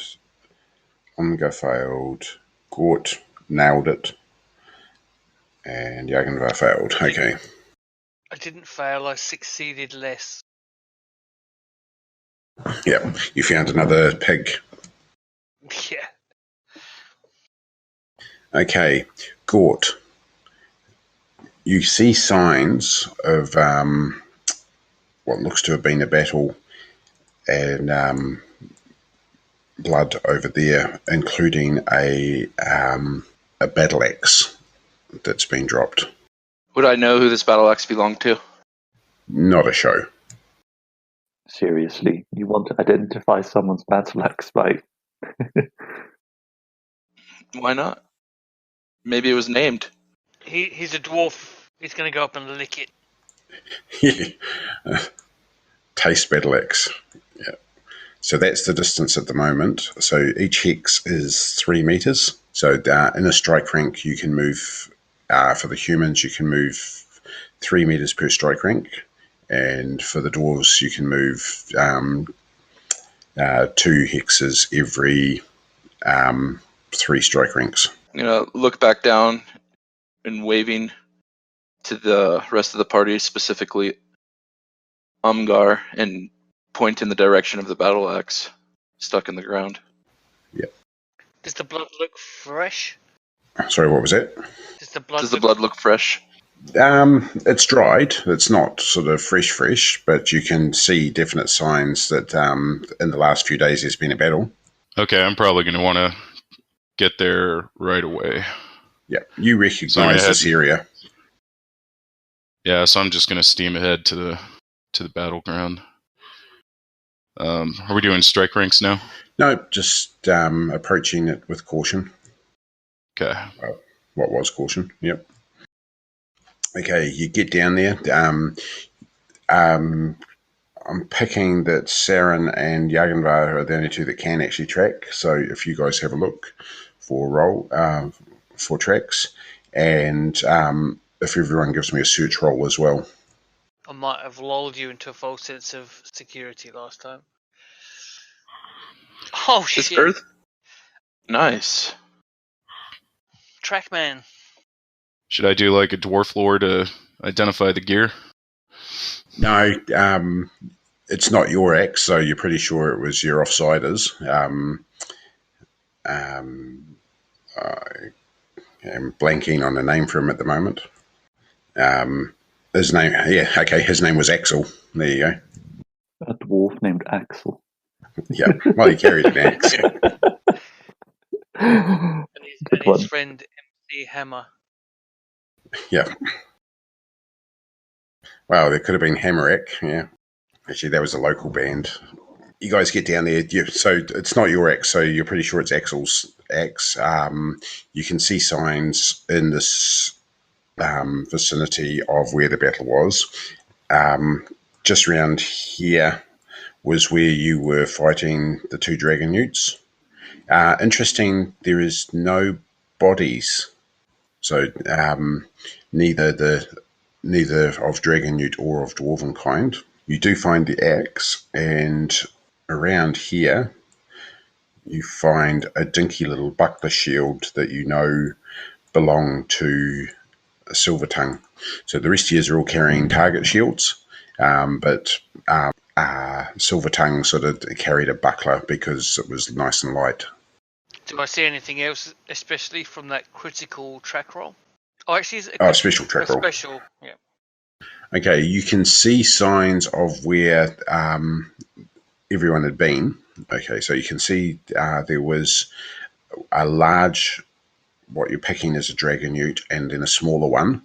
Umgar failed, Gort nailed it, and Jarganvar failed. Okay. I didn't fail, I succeeded less. Yep, you found another pig. Yeah. Okay, Gort. You see signs of what looks to have been a battle and blood over there, including a battle axe that's been dropped. Would I know who this battle axe belonged to? Not a show. Seriously, you want to identify someone's battle axe by... Why not? Maybe it was named. He's a dwarf. He's going to go up and lick it. Taste battle axe. Yeah. So that's the distance at the moment. So each hex is 3 meters. So in a strike rank, you can move, for the humans, you can move 3 meters per strike rank. And for the dwarves, you can move 2 hexes every 3 strike ranks. I'm gonna look back down and waving to the rest of the party, specifically Umgar, and point in the direction of the battle axe stuck in the ground. Yep. Does the blood look fresh? Sorry, what was that? Does the blood look fresh? It's dried. It's not sort of fresh, but you can see definite signs that in the last few days there's been a battle. Okay, I'm probably going to want to get there right away. Yeah, you recognise this area. Yeah, so I'm just going to steam ahead to the battleground. Are we doing strike ranks now? No, just approaching it with caution. Okay. What was caution? Yep. Okay, you get down there. I'm picking that Saran and Jarganvar are the only two that can actually track. So if you guys have a look for for tracks, and if everyone gives me a search roll as well. I might have lulled you into a false sense of security last time. Oh This shit! Earth? Nice. Trackman. Should I do like a dwarf lore to identify the gear? No, it's not your axe, so you're pretty sure it was your offsiders. I am blanking on the name for him at the moment. His name, his name was Axel. There you go. A dwarf named Axel. Yeah, well, he carried an axe. And his friend MC Hammer. Yeah. Well, there could have been Hammerick, yeah. Actually, that was a local band. you guys get down there. So it's not your axe, so you're pretty sure it's Axel's axe. You can see signs in this vicinity of where the battle was. Just around here was where you were fighting the two dragon newts. Interesting, there is no bodies. So neither of dragon newt or of dwarven kind. You do find the axe, and around here you find a dinky little buckler shield that you know belonged to a silver tongue. So the rest of you are all carrying target shields, but silver tongue sort of carried a buckler because it was nice and light. Do I see anything else, especially from that critical track roll? Oh, actually, special track roll. Special, yeah. Okay, you can see signs of where everyone had been. Okay, so you can see there was a large, what you're picking is a dragon newt, and then a smaller one.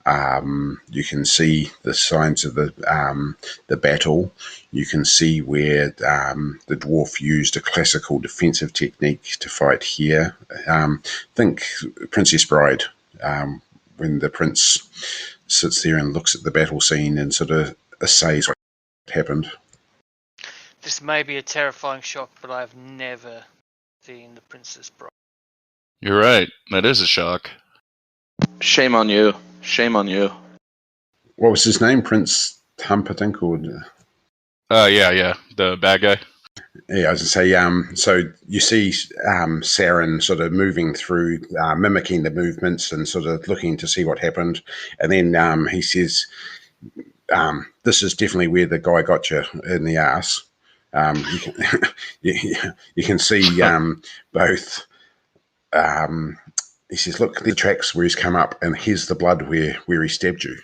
You can see the signs of the battle. You can see where the dwarf used a classical defensive technique to fight here. Think Princess Bride, when the prince sits there and looks at the battle scene and sort of assays what happened. This may be a terrifying shock, but I've never seen the Princess Bride. You're right. That is a shock. Shame on you. Shame on you. What was his name? Prince Humperdinck? Yeah. The bad guy. Yeah, I was going to say, so you see Saran sort of moving through, mimicking the movements and sort of looking to see what happened. And then he says, this is definitely where the guy got you in the arse. You can see both. He says, look, the tracks where he's come up, and here's the blood where he stabbed you.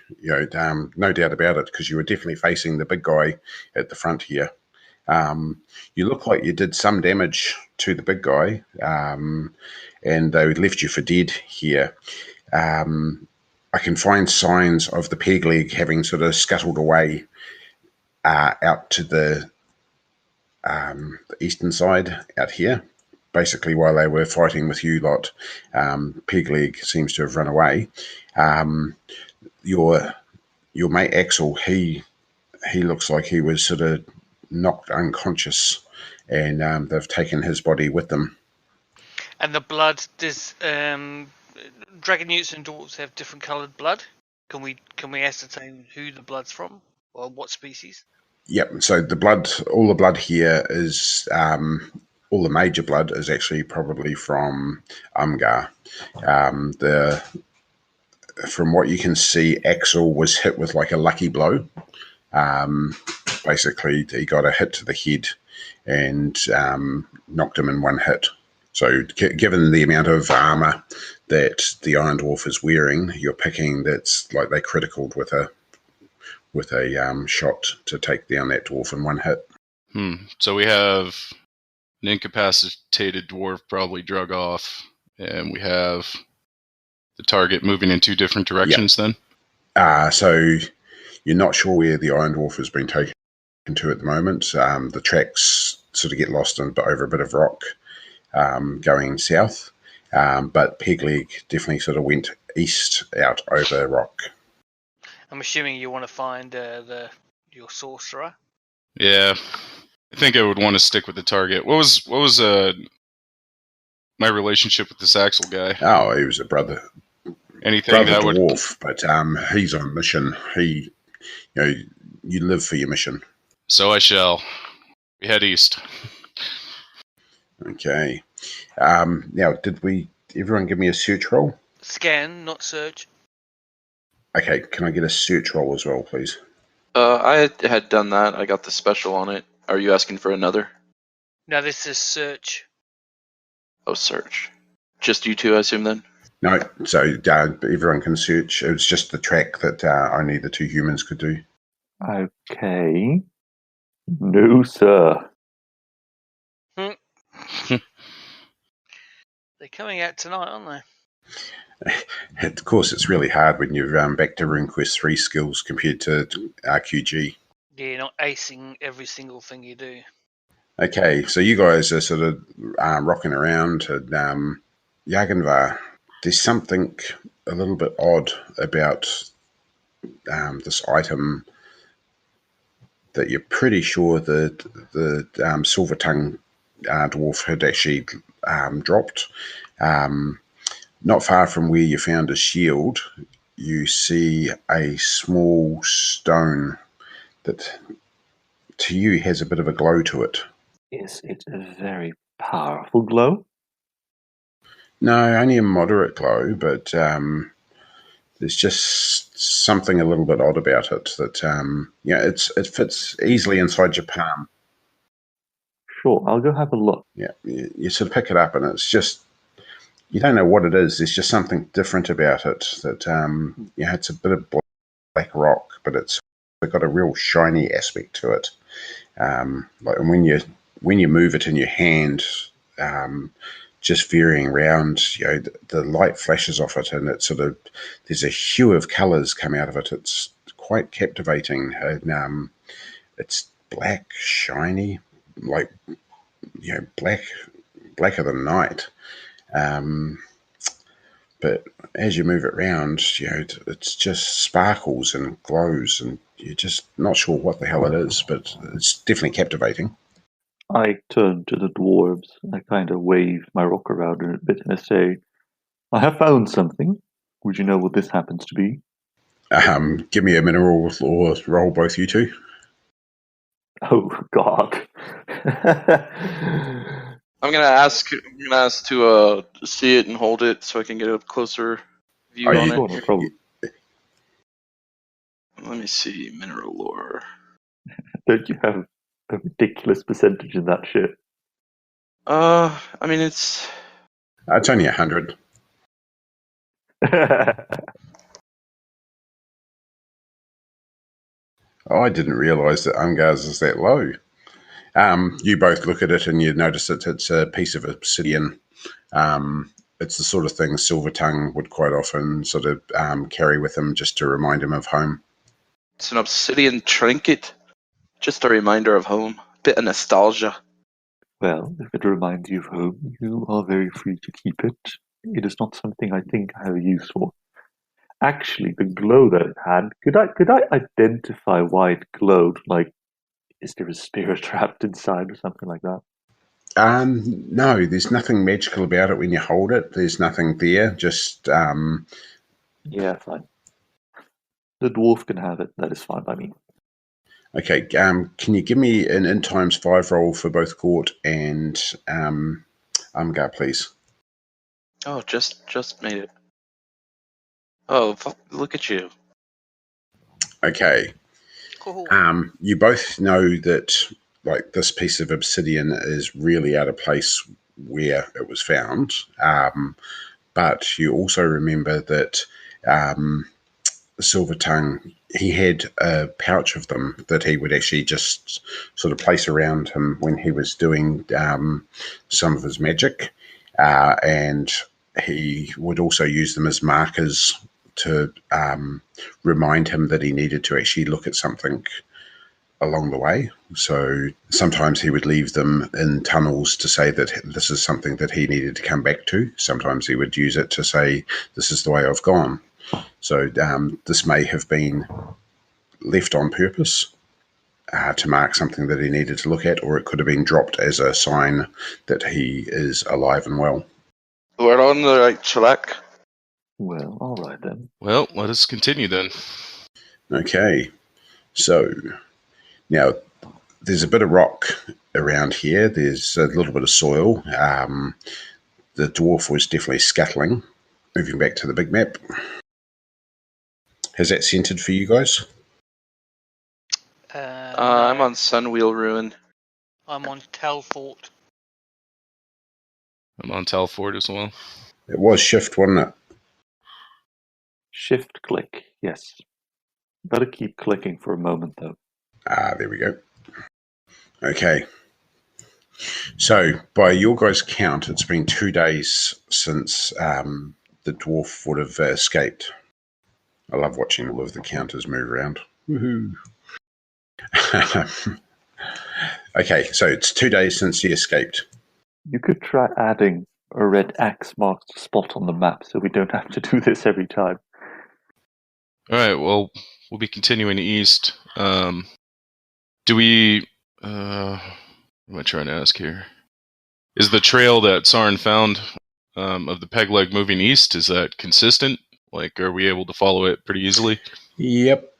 No doubt about it, because you were definitely facing the big guy at the front here. You look like you did some damage to the big guy, and they left you for dead here. I can find signs of the peg leg having sort of scuttled away out to the eastern side out here. Basically, while they were fighting with you lot, peg leg seems to have run away. Your mate Axel, he looks like he was sort of knocked unconscious, and they've taken his body with them. And the blood, does dragon newts and dwarves have different coloured blood? Can we ascertain who the blood's from, or what species? Yep. So all the blood here is all the major blood is actually probably from Umgar. From what you can see, Axel was hit with like a lucky blow. Basically, he got a hit to the head and knocked him in one hit. So given the amount of armour that the Iron Dwarf is wearing, you're picking that's like they criticaled with a shot to take down that dwarf in one hit. So we have an incapacitated dwarf probably drug off, and we have the target moving in two different directions. Yep. Then? So you're not sure where the Iron Dwarf has been taken to at the moment. The tracks sort of get lost over a bit of rock going south, but Pegleg definitely sort of went east out over rock. I'm assuming you want to find your sorcerer. Yeah, I think I would want to stick with the target. What was my relationship with this Axel guy? Oh, he was a brother. Anything brother that dwarf, but he's on a mission. You live for your mission. So I shall. We head east. Okay. Now, did everyone give me a search roll? Scan, not search. Okay, can I get a search roll as well, please? I had done that. I got the special on it. Are you asking for another? No, this is search. Oh, search. Just you two, I assume, then? No, so everyone can search. It was just the track that only the two humans could do. Okay. No, sir. They're coming out tonight, aren't they? Of course, it's really hard when you're back to Runequest 3 skills compared to RQG. Yeah, you're not acing every single thing you do. Okay, so you guys are sort of rocking around and Jarganvar, there's something a little bit odd about this item that you're pretty sure that the silver tongue dwarf had actually dropped. Not far from where you found his shield, you see a small stone that to you has a bit of a glow to it. Is it a very powerful glow? No, only a moderate glow, but there's just something a little bit odd about it that, it fits easily inside your palm. Sure, I'll go have a look. Yeah, you sort of pick it up and it's just, you don't know what it is. There's just something different about it that, it's a bit of black rock, but it's got a real shiny aspect to it. Like when you move it in your hand, just veering around, the light flashes off it, and it sort of, there's a hue of colours come out of it. It's quite captivating. And, it's black, shiny, like blacker than night. But as you move it around, it's just sparkles and glows, and you're just not sure what the hell it is, but it's definitely captivating. I turn to the dwarves. I kind of wave my rock around a bit and I say, I have found something. Would you know what this happens to be? Give me a mineral or roll, both you two. Oh, God. I'm gonna ask to see it and hold it so I can get a closer view on Sure, it. no problem. Let me see, mineral lore. Don't you have a ridiculous percentage in that shit? I mean it's only 100. Oh, I didn't realise that Umgar's is that low. You both look at it and you notice that it's a piece of obsidian. It's the sort of thing Silver Tongue would quite often sort of carry with him just to remind him of home. It's an obsidian trinket. Just a reminder of home. Bit of nostalgia. Well, if it reminds you of home, you are very free to keep it. It is not something I think I have a use for. Actually, the glow that it had, could I identify why it glowed? Like, is there a spirit trapped inside or something like that? No, there's nothing magical about it when you hold it. There's nothing there. Just Yeah, fine. The dwarf can have it. That is fine by me. Okay. Can you give me an int times 5 roll for both Gort and Umgar, please? Oh, just made it. Oh, look at you. Okay. Cool. You both know that like this piece of obsidian is really out of place where it was found, but you also remember that Silver Tongue, he had a pouch of them that he would actually just sort of place around him when he was doing some of his magic, and he would also use them as markers to remind him that he needed to actually look at something along the way. So sometimes he would leave them in tunnels to say that this is something that he needed to come back to. Sometimes he would use it to say, this is the way I've gone. So this may have been left on purpose to mark something that he needed to look at, or it could have been dropped as a sign that he is alive and well. We're on the right track. Well, all right then. Well, let us continue then. Okay, so now there's a bit of rock around here. There's a little bit of soil. The dwarf was definitely scuttling. Moving back to the big map. Has that centered for you guys? I'm on Sunwheel Ruin. I'm on Telfort. I'm on Telfort as well. It was shift, wasn't it? Shift click, yes. Better keep clicking for a moment though. There we go. Okay. So by your guys' count, it's been 2 days since the dwarf would have escaped. I love watching all of the counters move around. Woohoo! Okay, so it's 2 days since he escaped. You could try adding a red X marked spot on the map so we don't have to do this every time. All right. Well, we'll be continuing east. Do we? What am I trying to ask here? Is the trail that Saran found of the peg leg moving east? Is that consistent? Like, are we able to follow it pretty easily? Yep.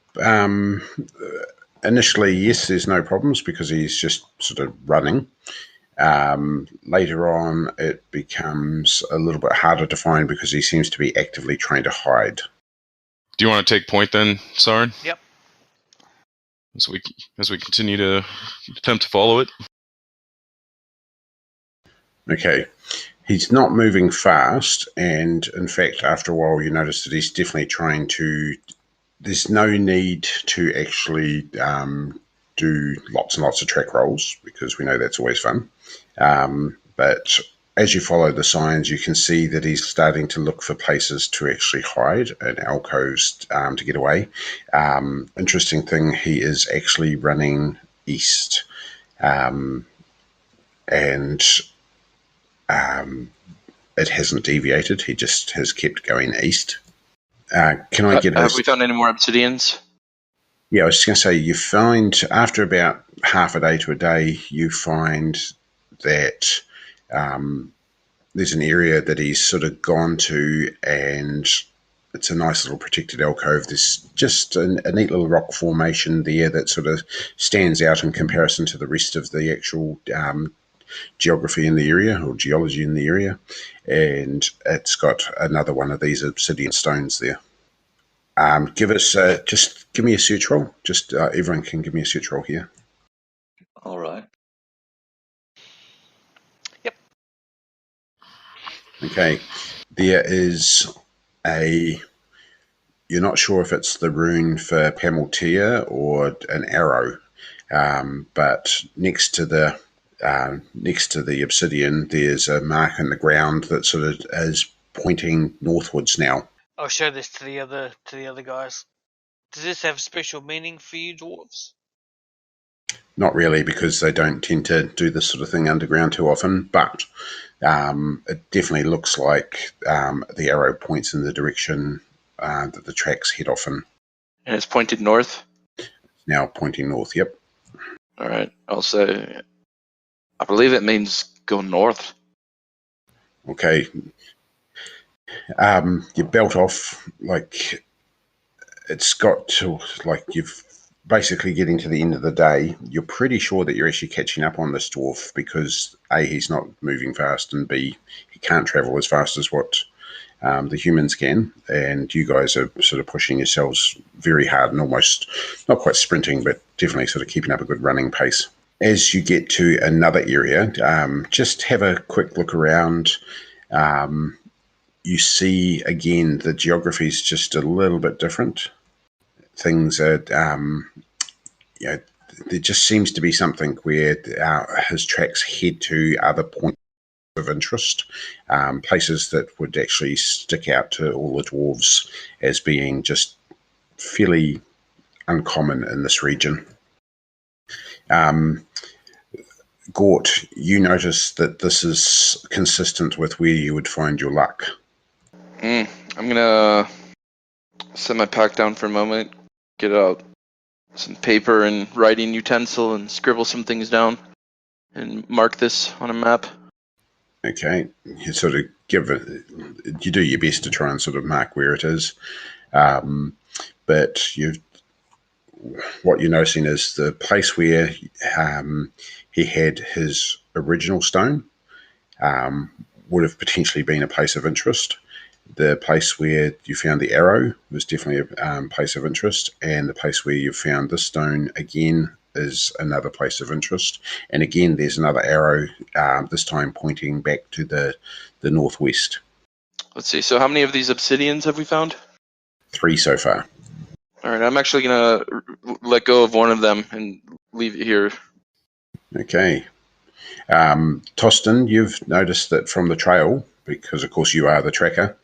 Initially, yes, there's no problems because he's just sort of running. Later on, it becomes a little bit harder to find because he seems to be actively trying to hide. Do you want to take point then, Saran? Yep. As we continue to attempt to follow it. Okay. He's not moving fast, and in fact, after a while, you notice that he's definitely trying to. There's no need to actually do lots and lots of track rolls because we know that's always fun. But as you follow the signs, you can see that he's starting to look for places to actually hide and alcoves to get away. Interesting thing, he is actually running east. And it hasn't deviated. He just has kept going east. Can I get Have we found any more obsidians? Yeah, I was just going to say, you find, after about half a day to a day, you find that there's an area that he's sort of gone to, and it's a nice little protected alcove. There's just a neat little rock formation there that sort of stands out in comparison to the rest of the actual geography in the area, or geology in the area, and it's got another one of these obsidian stones there. Just give me a search roll. Just everyone can give me a search roll here. All right. Yep. Okay, there is a. You're not sure if it's the rune for Pameltia or an arrow, but next to the obsidian, there's a mark in the ground that sort of is pointing northwards now. I'll show this to the other guys. Does this have special meaning for you dwarves? Not really, because they don't tend to do this sort of thing underground too often, but it definitely looks like the arrow points in the direction that the tracks head off in. And it's pointed north? Now pointing north, yep. All right, I'll say, I believe it means go north. Okay. You belt off, like, it's got to, like, you've basically getting to the end of the day. You're pretty sure that you're actually catching up on this dwarf because A, he's not moving fast, and B, he can't travel as fast as what the humans can, and you guys are sort of pushing yourselves very hard and almost not quite sprinting, but definitely sort of keeping up a good running pace. As you get to another area, just have a quick look around. You see, again, the geography is just a little bit different. Things are, there just seems to be something where his tracks head to other points of interest, places that would actually stick out to all the dwarves as being just fairly uncommon in this region. Gort, you notice that this is consistent with where you would find your luck. I'm gonna set my pack down for a moment, get out some paper and writing utensil and scribble some things down and mark this on a map. Okay, you sort of you do your best to try and sort of mark where it is, but what you're noticing is the place where he had his original stone would have potentially been a place of interest. The place where you found the arrow was definitely a place of interest, and the place where you found this stone again is another place of interest. And again, there's another arrow, this time pointing back to the northwest. Let's see, so how many of these obsidians have we found? 3 so far. All right, I'm actually going to let go of one of them and leave it here. Okay. Tostin, you've noticed that from the trail, because of course you are the tracker,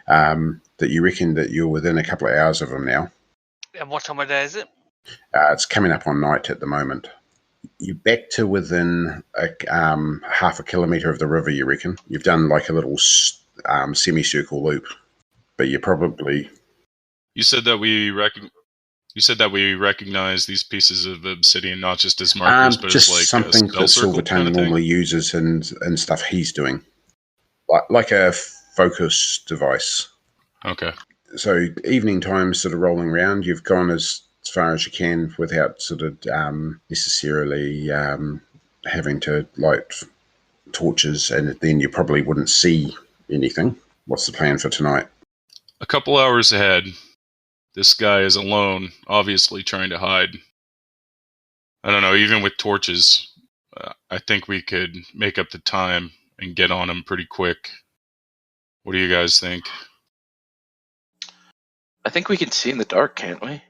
that you reckon that you're within a couple of hours of him now. And what time of day is it? It's coming up on night at the moment. You're back to within half a kilometre of the river, you reckon? You've done like a little semicircle loop, but you're probably... You said that we recognize these pieces of obsidian not just as markers, but just as like something a spell that circle Silvertongue kind of thing? normally uses and stuff he's doing. Like a focus device. Okay. So evening time sort of rolling around, you've gone as far as you can without sort of necessarily having to light torches, and then you probably wouldn't see anything. What's the plan for tonight? A couple hours ahead, this guy is alone, obviously trying to hide. I don't know, even with torches, I think we could make up the time and get on him pretty quick. What do you guys think? I think we can see in the dark, can't we?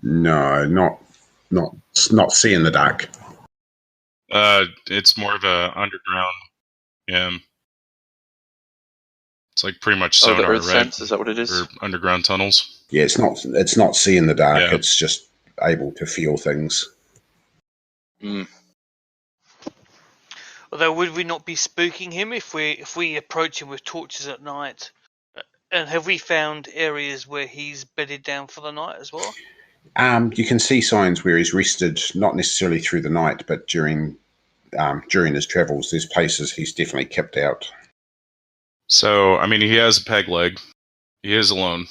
No, not see in the dark. It's more of a underground. Yeah. It's like pretty much Oh, sonar, the earth right? sense, is that what it is? Or underground tunnels. Yeah, it's not see in the dark. Yeah. It's just able to feel things. Mm. Although, would we not be spooking him if we approach him with torches at night? And have we found areas where he's bedded down for the night as well? You can see signs where he's rested, not necessarily through the night, but during his travels. There's places he's definitely kept out. So, I mean, he has a peg leg. He is alone.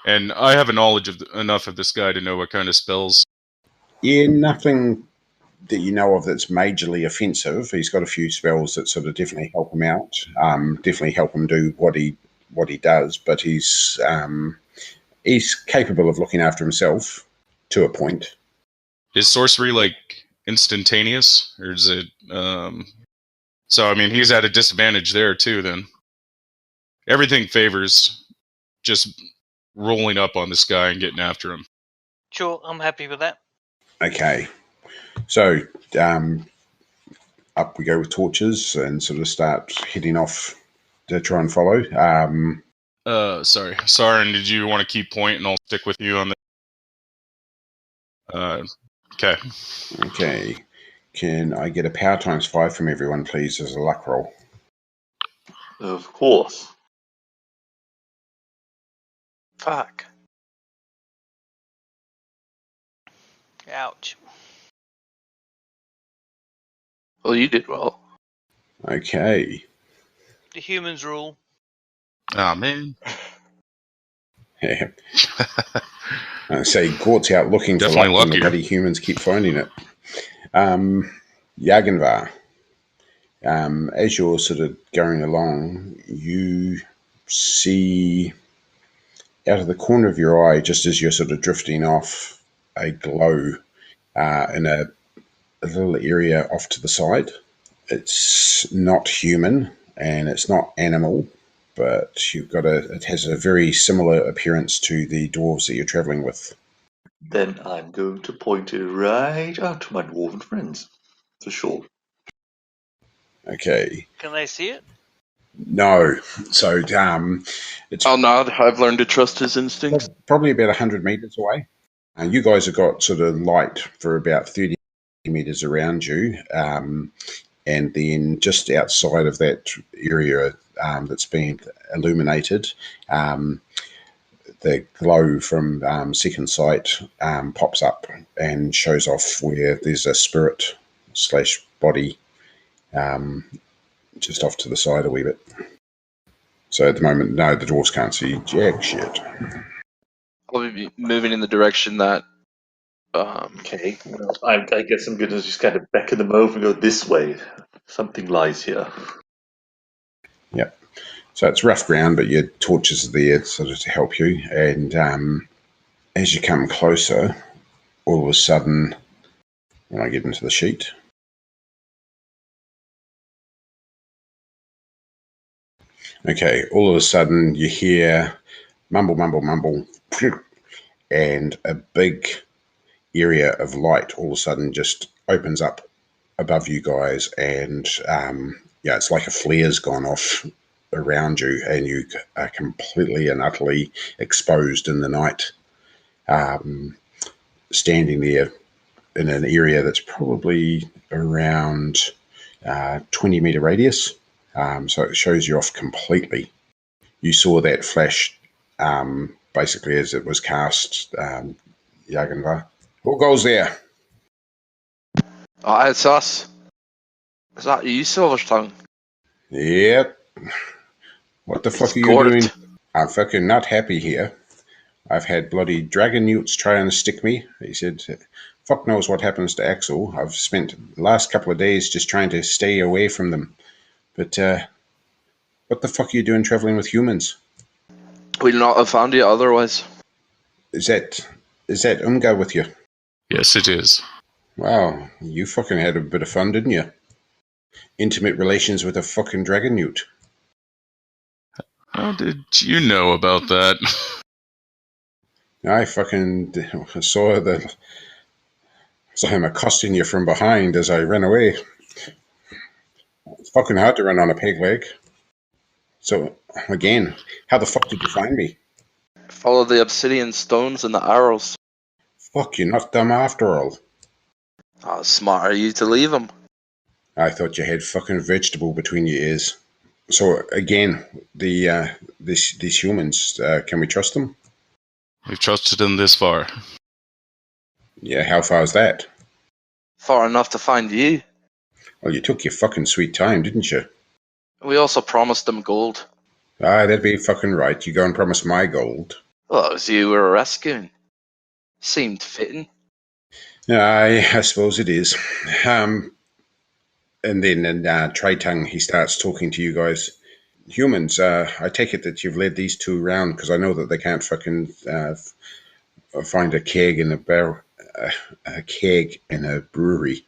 And I have a knowledge of enough of this guy to know what kind of spells. Yeah, nothing that you know of that's majorly offensive. He's got a few spells that sort of definitely help him out, definitely help him do what he does, but he's capable of looking after himself to a point. Is sorcery like instantaneous, or is it? So I mean, he's at a disadvantage there too. Then everything favors just rolling up on this guy and getting after him. Sure, I'm happy with that. Okay, so up we go with torches and sort of start heading off to try and follow. Sorry, Saran, did you want to keep point, and I'll stick with you on the. Okay. Okay. Can I get a power times 5 from everyone, please, as a luck roll? Of course. Fuck. Ouch. Well, you did well. Okay. The humans rule. Oh man. Yeah. I say Gort's out looking for Definitely luck when the luckier. bloody humans keep finding it. Jarganvar, as you're sort of going along, you see out of the corner of your eye, just as you're sort of drifting off, a glow in a little area off to the side. It's not human and it's not animal, but it has a very similar appearance to the dwarves that you're traveling with. Then I'm going to point it right out to my dwarven friends, for sure. Okay. Can they see it? No. So it's I'll nod. I've learned to trust his instincts. probably about 100 meters away. You guys have got sort of light for about 30 meters around you. And then just outside of that area that's been illuminated, the glow from second sight pops up and shows off where there's a spirit / body just off to the side a wee bit. So at the moment, no, the dwarves can't see jack shit. I'll be moving in the direction that. Okay, well, I guess I'm going to just kind of beckon them over and go this way. Something lies here. Yep. So it's rough ground, but your torches are there sort of to help you. And as you come closer, all of a sudden, when I get into the sheet, okay, all of a sudden you hear mumble, mumble, mumble, and a big area of light all of a sudden just opens up above you guys, and it's like a flare's gone off around you, and you are completely and utterly exposed in the night, standing there in an area that's probably around 20-meter radius. So it shows you off completely. You saw that flash basically as it was cast, Jarganvar. Who goes there? Oh, it's us. Is that you, Silvertongue? Yep. What the It's fuck are you Gort. doing? I'm fucking not happy here. I've had bloody dragon newts trying to stick me. He said, fuck knows what happens to Axel. I've spent the last couple of days just trying to stay away from them. But what the fuck are you doing traveling with humans? We'd not have found you otherwise. Is that Umgar with you? Yes, it is. Wow, you fucking had a bit of fun, didn't you? Intimate relations with a fucking dragon newt. How did you know about that? I fucking saw him accosting you from behind as I ran away. It's fucking hard to run on a peg leg. So, again, how the fuck did you find me? Follow the obsidian stones and the arrows. Fuck, you're not dumb after all. How smart are you to leave them? I thought you had fucking vegetable between your ears. So, again, these humans, can we trust them? We've trusted them this far. Yeah, how far is that? Far enough to find you. Well, you took your fucking sweet time, didn't you? We also promised them gold. Ah, that'd be fucking right. You go and promise my gold. Well, it was you we were rescuing. Seemed fitting. I suppose it is. And then in Tritongue, he starts talking to you guys. Humans, I take it that you've led these two round because I know that they can't fucking find a keg in a barrel, a keg in a brewery.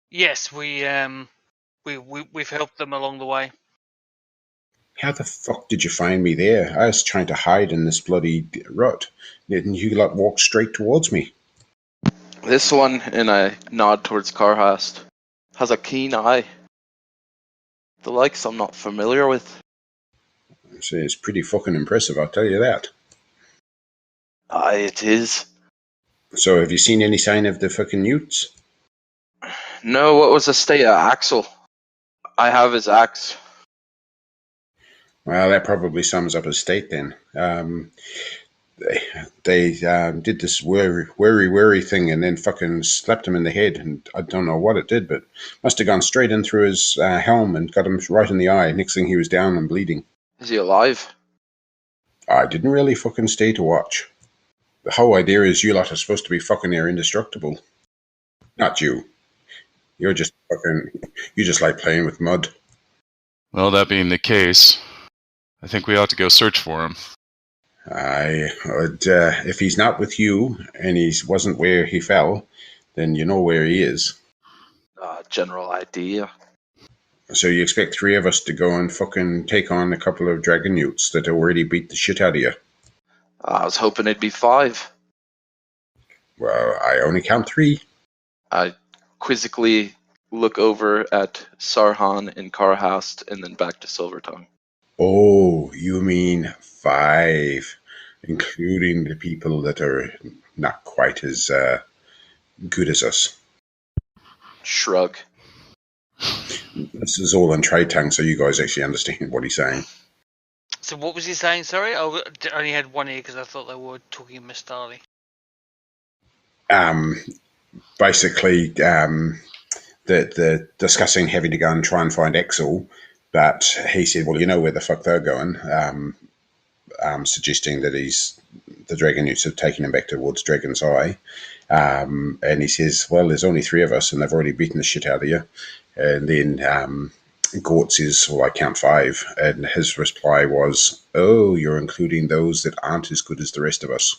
Yes, we've helped them along the way. How the fuck did you find me there? I was trying to hide in this bloody rut. And you like walked straight towards me. This one, and I nod towards Carhast, has a keen eye. The likes I'm not familiar with. So it's pretty fucking impressive, I'll tell you that. Aye, it is. So have you seen any sign of the fucking newts? No, what was the state of Axel? I have his axe. Well, that probably sums up his state then. They did this worry thing and then fucking slapped him in the head, and I don't know what it did, but must have gone straight in through his helm and got him right in the eye. Next thing he was down and bleeding. Is he alive? I didn't really fucking stay to watch. The whole idea is you lot are supposed to be fucking near indestructible. Not you. You're just fucking... You just like playing with mud. Well, that being the case, I think we ought to go search for him. If he's not with you and he wasn't where he fell, then you know where he is. General idea. So you expect three of us to go and fucking take on a couple of dragon newts that already beat the shit out of you? I was hoping it'd be 5. Well, I only count 3. I quizzically look over at Sarhan and Carhast and then back to Silvertongue. Oh, you mean 5, including the people that are not quite as good as us. Shrug. This is all in Tritongue, so you guys actually understand what he's saying. So what was he saying? Sorry, I only had one ear because I thought they were talking in Mistali. Basically, the discussing having to go and try and find Axel, but he said, well, you know where the fuck they're going, suggesting that the dragon newts have taken him back towards Dragon's Eye. And he says, well, there's only 3 of us and they've already beaten the shit out of you. And then Gort says, well, I count 5. And his reply was, oh, you're including those that aren't as good as the rest of us.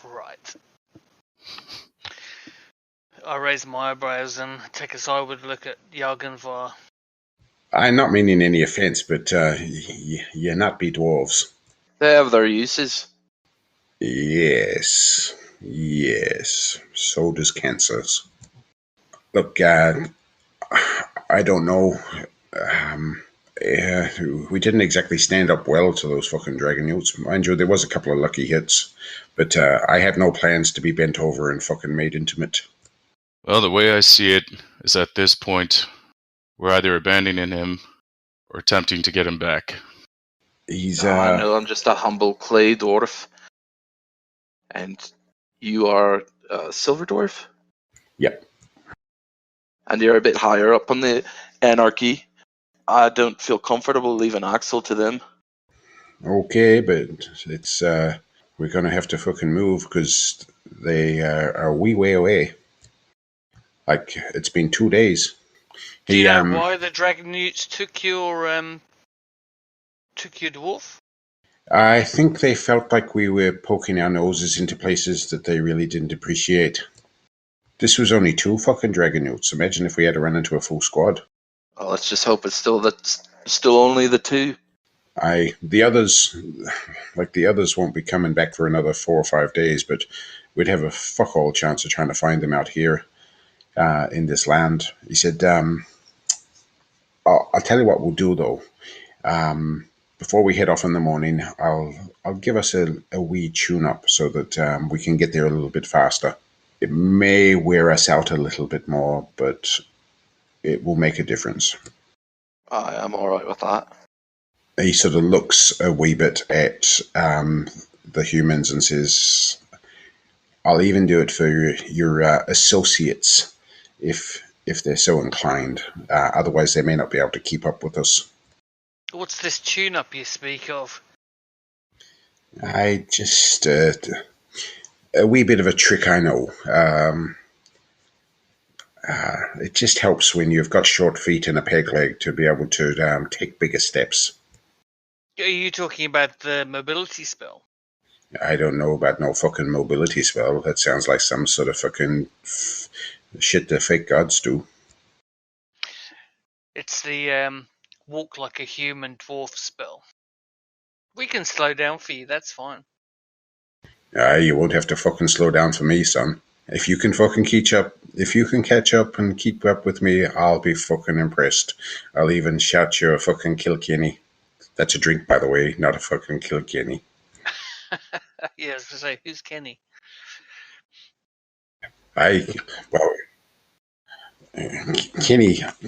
Right. I raise my eyebrows and take a sideward look at Jarganvar. I'm not meaning any offence, but you're not be dwarves. They have their uses. Yes. So does cancers. Look, I don't know. we didn't exactly stand up well to those fucking dragon newts. Mind you, there was a couple of lucky hits, but I have no plans to be bent over and fucking made intimate. Well, the way I see it is at this point, we're either abandoning him or attempting to get him back. He's, I know I'm just a humble clay dwarf. And you are a silver dwarf? Yep. And you're a bit higher up on the anarchy. I don't feel comfortable leaving Axel to them. Okay, but it's, we're gonna have to fucking move because they are a wee way away. Like, it's been 2 days. Do you know why the dragon newts took your dwarf? I think they felt like we were poking our noses into places that they really didn't appreciate. This was only 2 fucking dragon newts. Imagine if we had to run into a full squad. Well, let's just hope it's still only the 2. The others won't be coming back for another 4 or 5 days, but we'd have a fuck all chance of trying to find them out here in this land. He said, I'll tell you what we'll do though. Before we head off in the morning, I'll give us a wee tune-up so that we can get there a little bit faster. It may wear us out a little bit more, but it will make a difference. I am alright with that. He sort of looks a wee bit at the humans and says, I'll even do it for your associates if they're so inclined. Otherwise, they may not be able to keep up with us. What's this tune-up you speak of? I just... a wee bit of a trick, I know. It just helps when you've got short feet and a peg leg to be able to take bigger steps. Are you talking about the mobility spell? I don't know about no fucking mobility spell. That sounds like some sort of fucking shit the fake gods do. It's the walk like a human dwarf spell. We can slow down for you, that's fine. You won't have to fucking slow down for me, son. If you can fucking catch up and keep up with me, I'll be fucking impressed. I'll even shout you a fucking Kilkenny. That's a drink, by the way, not a fucking Kilkenny. Yeah, I was going to say, who's Kenny?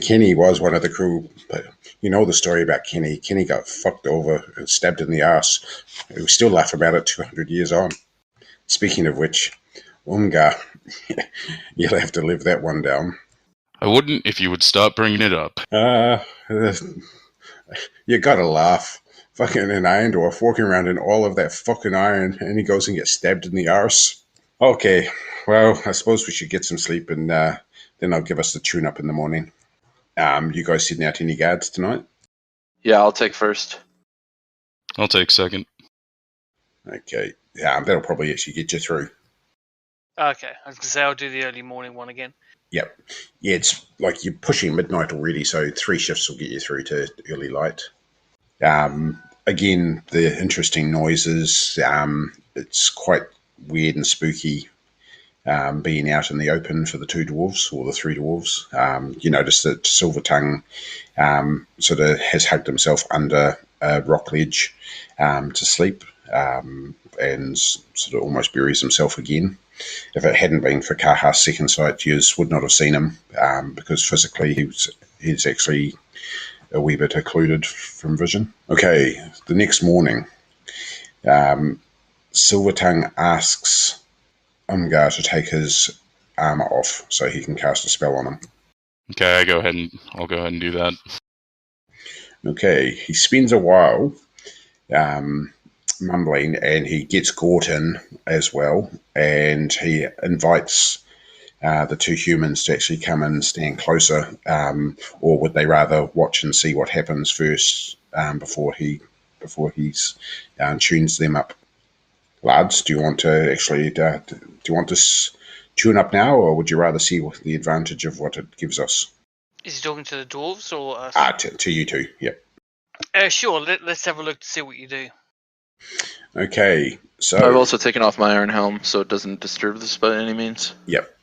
Kenny was one of the crew, but you know the story about Kenny. Kenny got fucked over and stabbed in the arse. We still laugh about it 200 years on. Speaking of which, Umgar, you'll have to live that one down. I wouldn't if you would stop bringing it up. You gotta laugh. Fucking an Iron Dwarf walking around in all of that fucking iron, and he goes and gets stabbed in the arse. Okay, well, I suppose we should get some sleep, and then I'll give us the tune-up in the morning. You guys sitting out any guards tonight? Yeah, I'll take first. I'll take second. Okay, yeah, that'll probably actually get you through. Okay, I was going to say I'll do the early morning one again. Yep. Yeah, it's like you're pushing midnight already, so 3 shifts will get you through to early light. Again, the interesting noises. It's quite weird and spooky being out in the open for the 2 dwarves, or the 3 dwarves. You notice that Silvertongue sort of has hugged himself under a rock ledge to sleep and sort of almost buries himself again. If it hadn't been for Kaha's second sight, you would not have seen him because physically he's actually a wee bit occluded from vision. Okay, the next morning, Silvertongue asks Umgar to take his armor off so he can cast a spell on him. Okay, I'll go ahead and do that. Okay, he spends a while mumbling, and he gets Gort in as well, and he invites the 2 humans to actually come and stand closer, or would they rather watch and see what happens first before he tunes them up? Lads, do you want to actually this tune up now, or would you rather see what the advantage of what it gives us? Is he talking to the dwarves or us? To you two, yep. Sure, let's have a look to see what you do. Okay, so I've also taken off my iron helm so it doesn't disturb this by any means. Yep.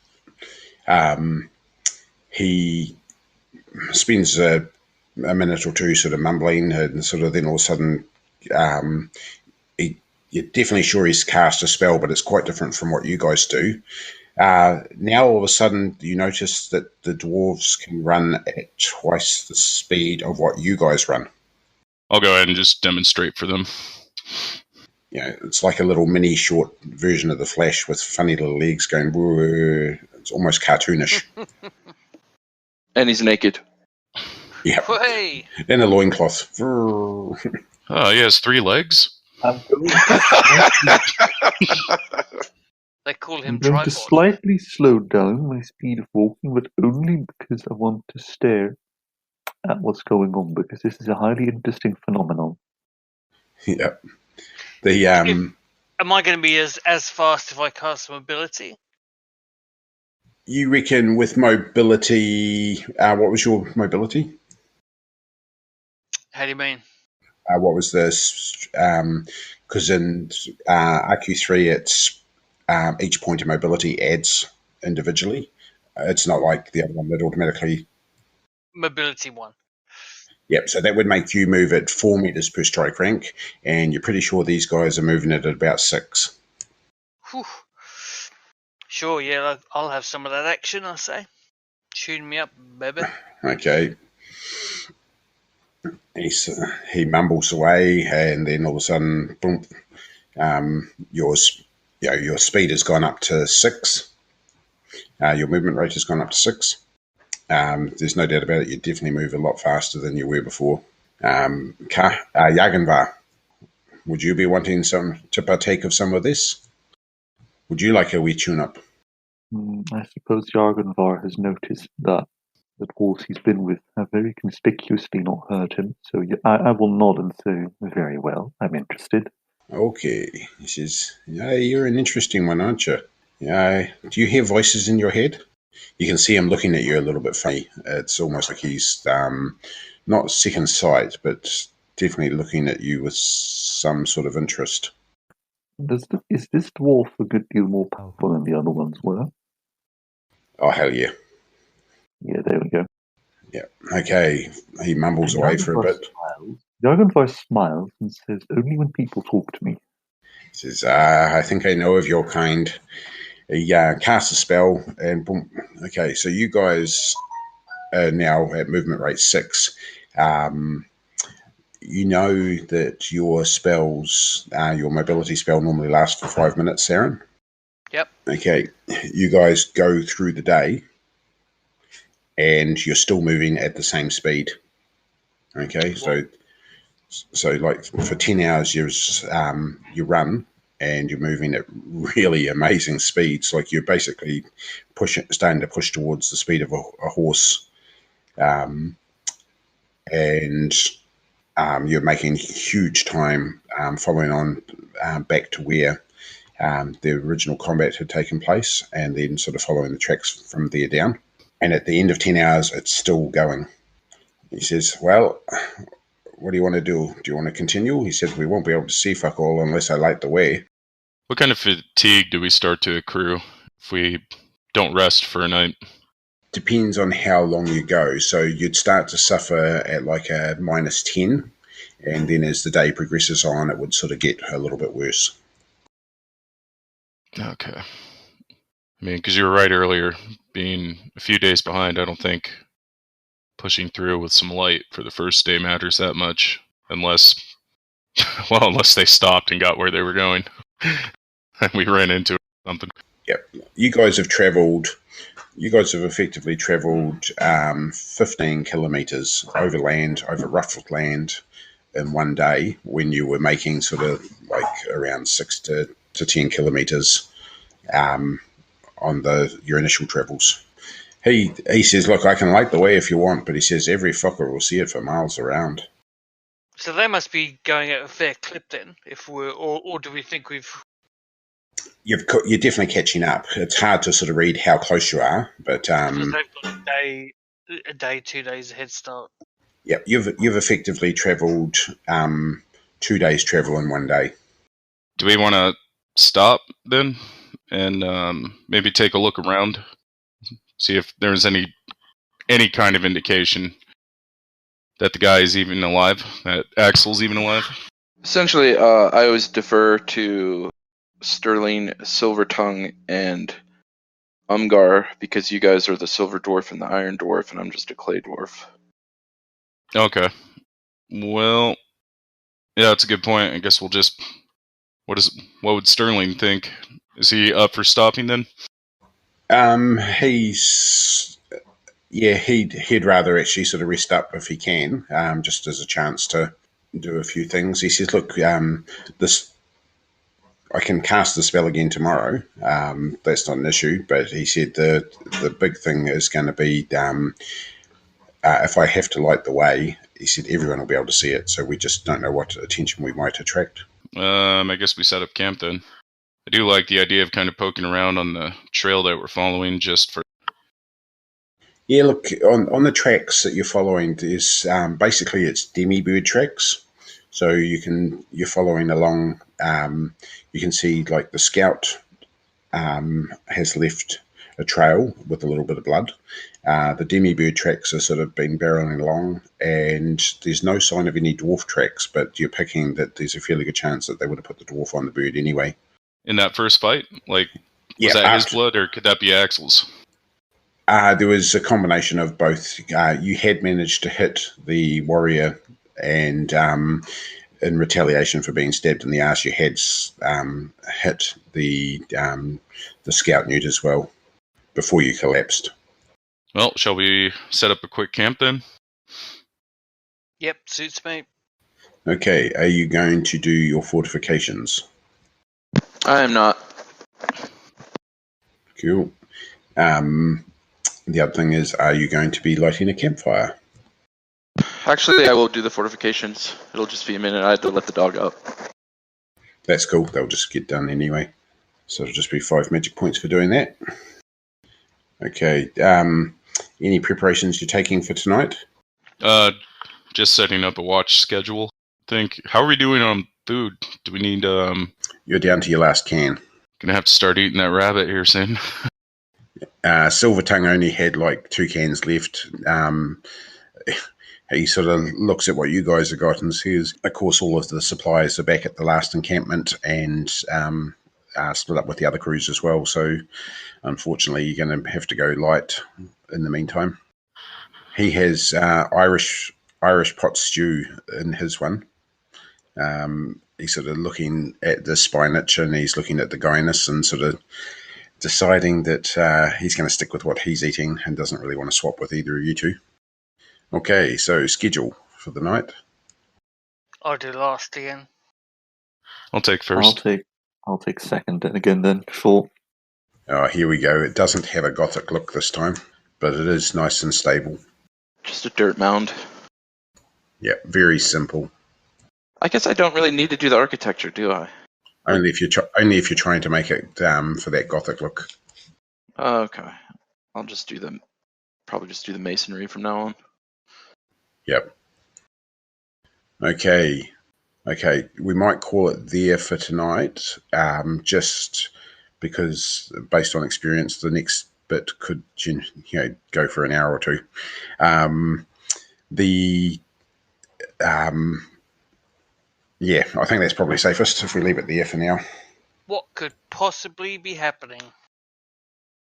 He spends a minute or two sort of mumbling, and sort of then all of a sudden you're definitely sure he's cast a spell, but it's quite different from what you guys do. Now all of a sudden you notice that the dwarves can run at twice the speed of what you guys run. I'll go ahead and just demonstrate for them. It's like a little mini short version of the Flash with funny little legs going. Whoa. It's almost cartoonish. And he's naked. Yeah. Hey! And a loincloth. Oh, he has 3 legs? I'm going They call him I'm going to Tripod. slightly slow down my speed of walking, but only because I want to stare at what's going on, because this is a highly interesting phenomenon. Yeah. The Am I going to be as fast if I cast mobility? You reckon with mobility? What was your mobility? How do you mean? What was this? Because in RQ3, it's each point of mobility adds individually. It's not like the other one that automatically. Mobility 1. Yep. So that would make you move at 4 meters per strike rank, and you're pretty sure these guys are moving it at about 6. Whew. Sure, yeah, I'll have some of that action, I say. Tune me up, baby. Okay. He mumbles away, and then all of a sudden, boom, your speed has gone up to 6. Your movement rate has gone up to 6. There's no doubt about it. You definitely move a lot faster than you were before. Jarganvar, would you be wanting to partake of some of this? Would you like a wee tune-up? I suppose Jarganvar has noticed that the dwarves he's been with have very conspicuously not heard him, so I will nod and say, very well, I'm interested. Okay, he says, yeah, you're an interesting one, aren't you? Yeah. Do you hear voices in your head? You can see him looking at you a little bit funny. It's almost like he's not second sight, but definitely looking at you with some sort of interest. Is this dwarf a good deal more powerful than the other ones were? Oh, hell yeah. Yeah, there we go. Yeah. Okay. He mumbles away for a bit. Jarganvar smiles and says, only when people talk to me. He says, I think I know of your kind. He casts a spell and boom. Okay, so you guys are now at movement rate 6. You know that your spells, your mobility spell normally lasts for 5 minutes, Saran? Yep. Okay, you guys go through the day and you're still moving at the same speed. Okay, so like for 10 hours you run and you're moving at really amazing speeds. Like you're basically starting to push towards the speed of a horse, and you're making huge time following on back to where the original combat had taken place, and then sort of following the tracks from there down. And at the end of 10 hours, it's still going. He says, well, what do you want to do? Do you want to continue? He said, we won't be able to see fuck all unless I light the way. What kind of fatigue do we start to accrue if we don't rest for a night? Depends on how long you go. So you'd start to suffer at like a -10, and then as the day progresses on, it would sort of get a little bit worse. Okay. I mean, because you were right earlier, being a few days behind, I don't think pushing through with some light for the first day matters that much, unless they stopped and got where they were going, and we ran into something. Yep. You guys have effectively travelled 15 kilometres overland, over rough land in one day, when you were making sort of like around 6 to 10 kilometres on your initial travels. He says, look, I can light the way if you want, but he says every fucker will see it for miles around. So they must be going at a fair clip then, or do we think we've... You're definitely catching up. It's hard to sort of read how close you are, but Because they've got a day, 2 days head start. Yeah, you've effectively travelled 2 days travel in one day. Do we want to stop then and maybe take a look around, see if there's any kind of indication that the guy is even alive? That Axel's even alive? Essentially, I always defer to Sterling, Silvertongue, and Umgar because you guys are the Silver Dwarf and the Iron Dwarf, and I'm just a Clay Dwarf. Okay. Well, yeah, that's a good point. I guess we'll just. What would Sterling think? Is he up for stopping then? He'd rather actually sort of rest up if he can, just as a chance to do a few things. He says, "Look, this I can cast the spell again tomorrow. That's not an issue." But he said the big thing is going to be if I have to light the way. He said everyone will be able to see it, so we just don't know what attention we might attract. I guess we set up camp then. I do like the idea of kind of poking around on the trail that we're following just for... Yeah, look, on the tracks that you're following, there's basically it's demi-bird tracks. So you're following along, you can see like the scout has left a trail with a little bit of blood. The demi-bird tracks are sort of been barreling along, and there's no sign of any dwarf tracks, but you're picking that there's a fairly good chance that they would have put the dwarf on the bird anyway. In that first fight? Like, was that his blood, or could that be Axel's? There was a combination of both. You had managed to hit the warrior, and in retaliation for being stabbed in the arse, you had hit the scout newt as well before you collapsed. Well, shall we set up a quick camp then? Yep, suits me. Okay, are you going to do your fortifications? I am not. Cool. The other thing is, are you going to be lighting a campfire? Actually, I will do the fortifications. It'll just be a minute. I have to let the dog out. That's cool. They'll just get done anyway. So it'll just be 5 magic points for doing that. Okay. Any preparations you're taking for tonight? Just setting up a watch schedule. How are we doing on food? Do we need You're down to your last can. Gonna have to start eating that rabbit here soon. Silvertongue only had like 2 cans left. He sort of looks at what you guys have got and says, of course, all of the supplies are back at the last encampment and split up with the other crews as well. So, unfortunately, you're going to have to go light in the meantime. He has Irish pot stew in his one. He's sort of looking at the spinach and he's looking at the guinness and sort of deciding that he's going to stick with what he's eating and doesn't really want to swap with either of you two. Okay, so schedule for the night. I'll do last again. I'll take first. I'll take second and again then. Sure. Oh, here we go. It doesn't have a gothic look this time, but it is nice and stable. Just a dirt mound. Yeah, very simple. I guess I don't really need to do the architecture, do I? Only if you're trying to make it for that gothic look. Okay. I'll just do probably just do the masonry from now on. Yep. Okay. We might call it there for tonight, just because based on experience, the next bit could go for an hour or two. Yeah, I think that's probably safest if we leave it there for now. What could possibly be happening?